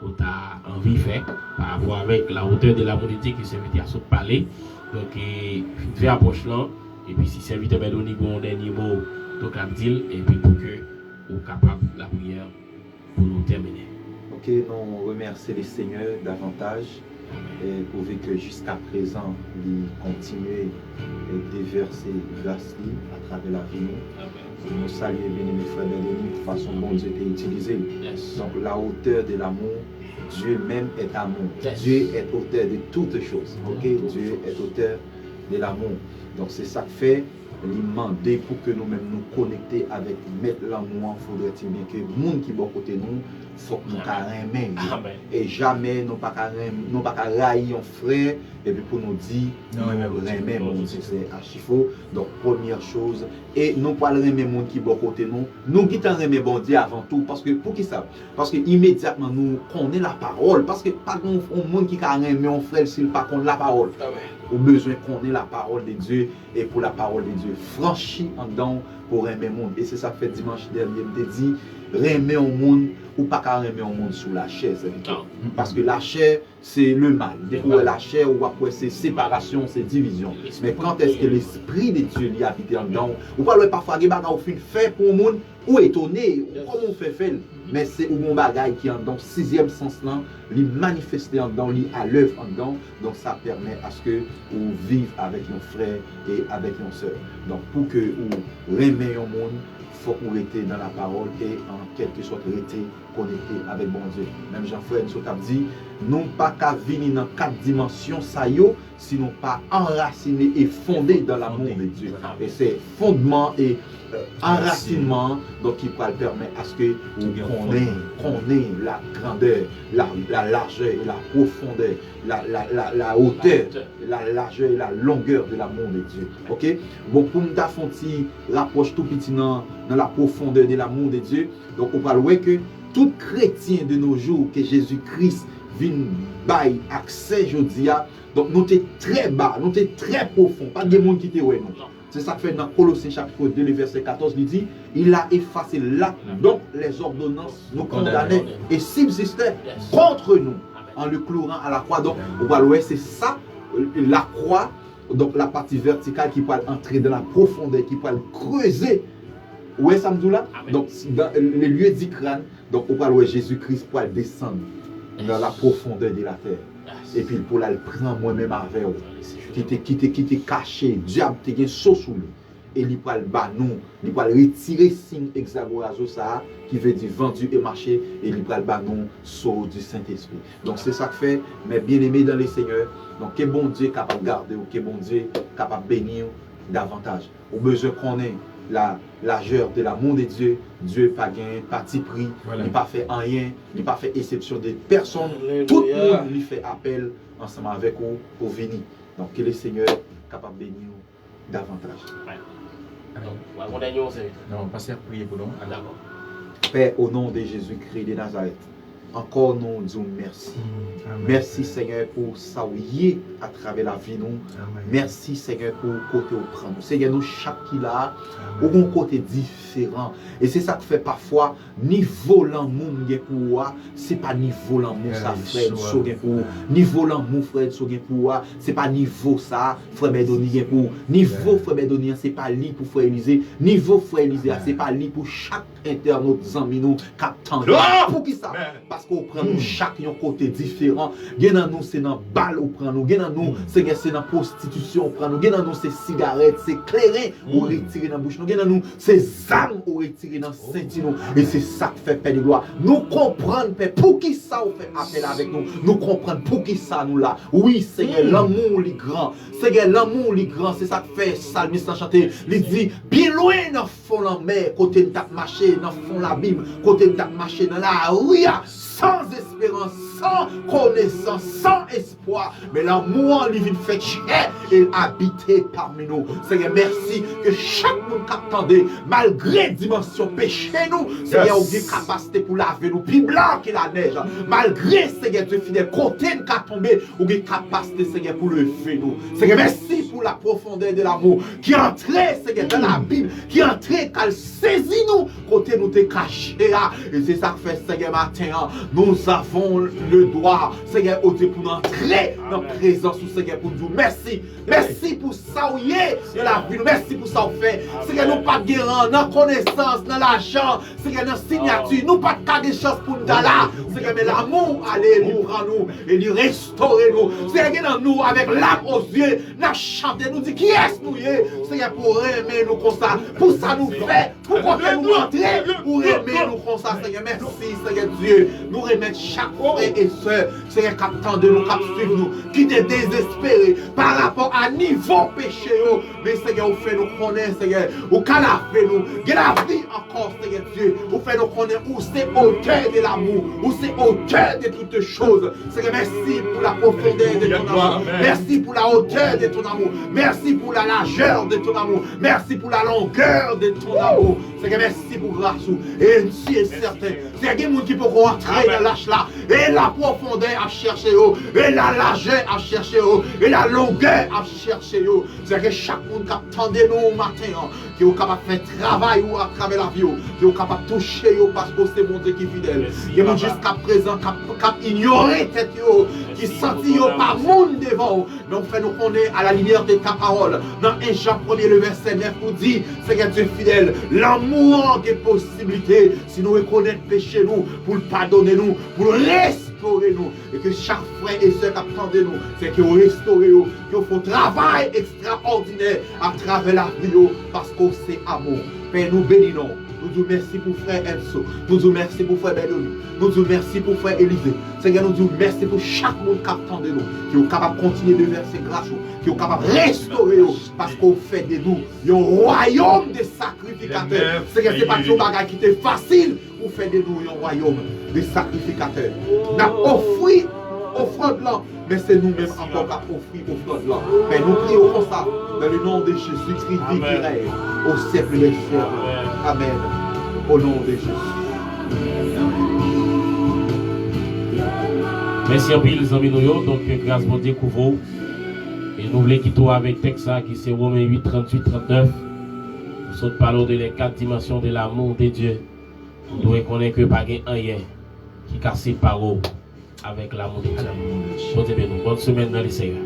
où tu as envie de faire par rapport avec la hauteur de l'amour de Dieu que le serviteur a parlé. Donc, faire approche là, et puis si le serviteur m'a donné un dernier mot, donc la dit, et puis pour que vous capable la prière pour nous terminer. Ok, nous remercions les seigneurs davantage et pourvu que jusqu'à présent, ils continuent à déverser grâce à travers la vie. Nous saluons bien mes frères de façon dont Dieu est utilisé. Yes. Donc la hauteur de l'amour, Dieu même est amour. Yes. Dieu est auteur de toutes choses. Ok, Dieu est auteur de l'amour. Donc c'est ça que fait demander pour que nous-mêmes nous connecter avec mettre l'amour. Faudrait-il bien que le monde qui est bon côté nous, faut que nous aimer. Et jamais nous pas railler un frère et puis pour nous dire nous aimer mon Dieu, c'est archifaux. Donc première chose, et nous pas aimer monde qui est bon côté nous qui t'en aimer bon Dieu avant tout, parce que pour qui ça? Parce que immédiatement nous connaissons la parole, parce que pas un monde qui a aimé un frère s'il pas connaît la parole. Au besoin qu'on ait la parole de Dieu et pour la parole de Dieu franchi en dedans pour aimer le monde. Et c'est ça que fait dimanche dernier, je te dit, aimer au monde ou pas qu'à aimer au monde sous la chair. Parce que la chair, c'est le mal. Des fois, la chair, ou après, c'est séparation, c'est division. Mais quand est-ce que l'esprit de Dieu y habite en dedans? Ou pas, parfois, il y a des choses fait pour le monde, ou étonné, comment on fait faire. Mais c'est un bon bagage qui est dans le 6e sens là, lui manifester en dedans, lui à l'œuvre en dedans. Donc ça permet à ce que vous vivez avec nos frères et avec nos sœurs. Donc pour que vous aimiez au monde, il faut que vous restez dans la parole et en quelque sorte rester connecté avec bon Dieu. Même Jean-Frère nous a dit, non pas qu'à venir dans 4 dimensions, ça y est, sinon pas enraciné et fondé dans l'amour de Dieu. Et c'est fondement et enracinement donc qui va permettre à ce que vous connaissez la grandeur, la largeur et la profondeur, la hauteur, la largeur et la longueur de l'amour de Dieu. Ok? Bon, pour nous faire rapproche tout petit dans la profondeur de l'amour de Dieu, donc on va voir que tout chrétien de nos jours que Jésus-Christ vient bailler accès aujourd'hui, donc nous sommes très bas, nous sommes très profond, pas de monde qui te ouais nous. C'est ça que fait dans Colossiens chapitre 2, le verset 14, il dit, il a effacé là, donc les ordonnances nous condamnaient et subsistaient contre nous en le clouant à la croix. Donc, on va le voir, c'est ça, la croix, donc la partie verticale qui peut entrer dans la profondeur, qui peut creuser. Où est Samdou là? Donc, dans les lieux du crâne, donc on va le voir Jésus-Christ pour descendre dans la profondeur de la terre. Et puis pour la prendre moi-même avec eux. Qui était caché, diable te gen sous lui. Et il va le banon, il va retirer signe hexagorazo ça qui veut dire vendu et marché et il va le banon sous du Saint-Esprit. Donc c'est ça que fait mes bien-aimés dans les Seigneurs. Donc que bon Dieu capable de garder ou que bon Dieu capable de bénir davantage. Au besoin qu'on ait la largeur de l'amour de Dieu, Dieu pas gagné parti pris, il n'a pas fait rien, il n'a pas fait exception de personne. Tout le monde lui fait appel ensemble avec vous pour venir. Donc que le Seigneur capable de bénir davantage. Non, passez à prier pour nous. Père, au nom de Jésus-Christ de Nazareth, encore nous disons merci. Merci Seigneur pour ça à travers la vie nous. Merci Seigneur pour le côté où prend nous. Seigneur, nous chaque qui là, au un côté différent. Et c'est ça que fait parfois niveau l'amour pour c'est pas niveau l'amour ça frère pour niveau l'amour frère pour c'est pas niveau ça frère Bédoni pour niveau frère Bédoni c'est pas li pour frère Élisée niveau frère Élisée c'est pas li pour chaque internaute amis nous captant pour qui ça parce qu'on prend nous chaque un côté différent. Gen dans nous c'est dans balle ou prend nous gen dans nous c'est dans prostitution prend nous gen dans nous c'est cigarette c'est clairin ou retirer dans bouche nous gen dans nous c'est armes ou retirer dans ceinture et c'est ça qui fait paix de gloire. Nous comprendre pour qui ça on fait appel avec nous. Nous comprendre pour qui ça nous là. Oui, Seigneur, l'amour est grand. Seigneur, l'amour est grand, c'est ça qui fait Salmiste chanter. Il dit bien loin dans fond la mer, côté de t'a marché dans fond la Bible, côté de t'a marché dans la rue sans espérance, sans connaissance, sans espoir. Mais l'amour, il vient fait cher et habiter parmi nous. Seigneur, merci que chaque monde qui attendait, malgré dimension péché nous, Seigneur, on a capacité pour laver nous, plus blanc que la neige. Malgré, Seigneur Dieu fidèle, côté qui a tombé, on a capacité, Seigneur, pour lever nous. Seigneur, merci pour la profondeur de l'amour qui est entré, Seigneur, dans la Bible, qui est entré, qu'elle saisit nous, côté nous t'es caché là. Et c'est ça que fait, Seigneur, matin. Nous avons le droit, Seigneur, au Dieu, pour entrer dans la présence du Seigneur, pour nous dire merci. Merci pour ça où il est de la vie. Merci pour ça où fait. Seigneur, nous pas de guérant, dans la connaissance, dans l'argent, Seigneur, dans la signature. Nous pas de cas de chance pour nous là. Seigneur, mais l'amour, allez, nous prend nous et lui restaurer nous. Seigneur, dans nous, avec l'âme aux yeux, nous chanter, nous dit qui est-ce nous y est. Seigneur, pour aimer nous comme ça. Pour ça nous fait. Pour qu'on nous entrer, pour aimer nous comme ça. Seigneur, merci, Seigneur Dieu. Nous remettre chaque frère et soeur, Seigneur, captant de nous, cap suivre nous, qui est désespéré par rapport à niveau péché. Mais Seigneur, vous fait nous connaître, Seigneur, vous calafez nous, que la vie encore, Seigneur Dieu, vous fait nous connaître où c'est auteur de l'amour, où c'est auteur de toutes choses. Seigneur, merci pour la profondeur de ton amour, merci pour la hauteur de ton amour, merci pour la largeur de ton amour, merci pour la longueur de ton amour. Seigneur, merci pour grâce. Et si est certain, c'est des gens qui peuvent rentrer dans l'âge là, et la profondeur à chercher, et la largeur à chercher, et la longueur à chercher. C'est que chaque monde qui attendait nous au matin, qui est capable de faire travail à travers la vie, qui est capable de toucher parce que c'est mon Dieu qui est fidèle. Qui est jusqu'à présent, qui ignorait tête, qui sentit par monde devant. Donc, fais-nous connaître à la lumière de ta parole. Dans 1 Jean 1er, le verset 9, nous dit, Seigneur Dieu fidèle, l'amour des possibilités, si nous reconnaissons péché nous, pour le pardonner nous, pour le restaurer nous, et que chaque frère et soeur qui attendent nous, c'est qu'ils restaurent, qu'ils font travail extraordinaire à travers la vie, parce que c'est amour. Père, nous bénissons. Nous disons merci pour frère Enso. Nous disons merci pour frère Bédoni. Nous disons merci pour frère Élisée. Seigneur, nous disons merci pour chaque monde qui attend de nous, qui est capable de continuer de verser grâce, qui est capable de restaurer, parce qu'on fait de nous un royaume de sacrificateurs. Seigneur, ce n'est pas tout bagage qui est facile pour faire de nous un royaume de sacrificateurs. Nous avons offert offrande là, mais c'est nous-mêmes encore qui offrir offrande là. Mais nous prions comme ça, dans le nom de Jésus-Christ, qui règne au siècle des siècles. Amen. Au nom de Jésus. Merci à vous, les amis. Donc, grâce à Dieu, couvre. Et nous voulons quitter avec texte qui c'est Romains 8, 38, 39. Nous sommes parlons de les 4 dimensions de l'amour de Dieu. Nous devons connaître que pas rien qui casse par avec l'amour de Dieu. Bonne semaine dans les Seigneurs.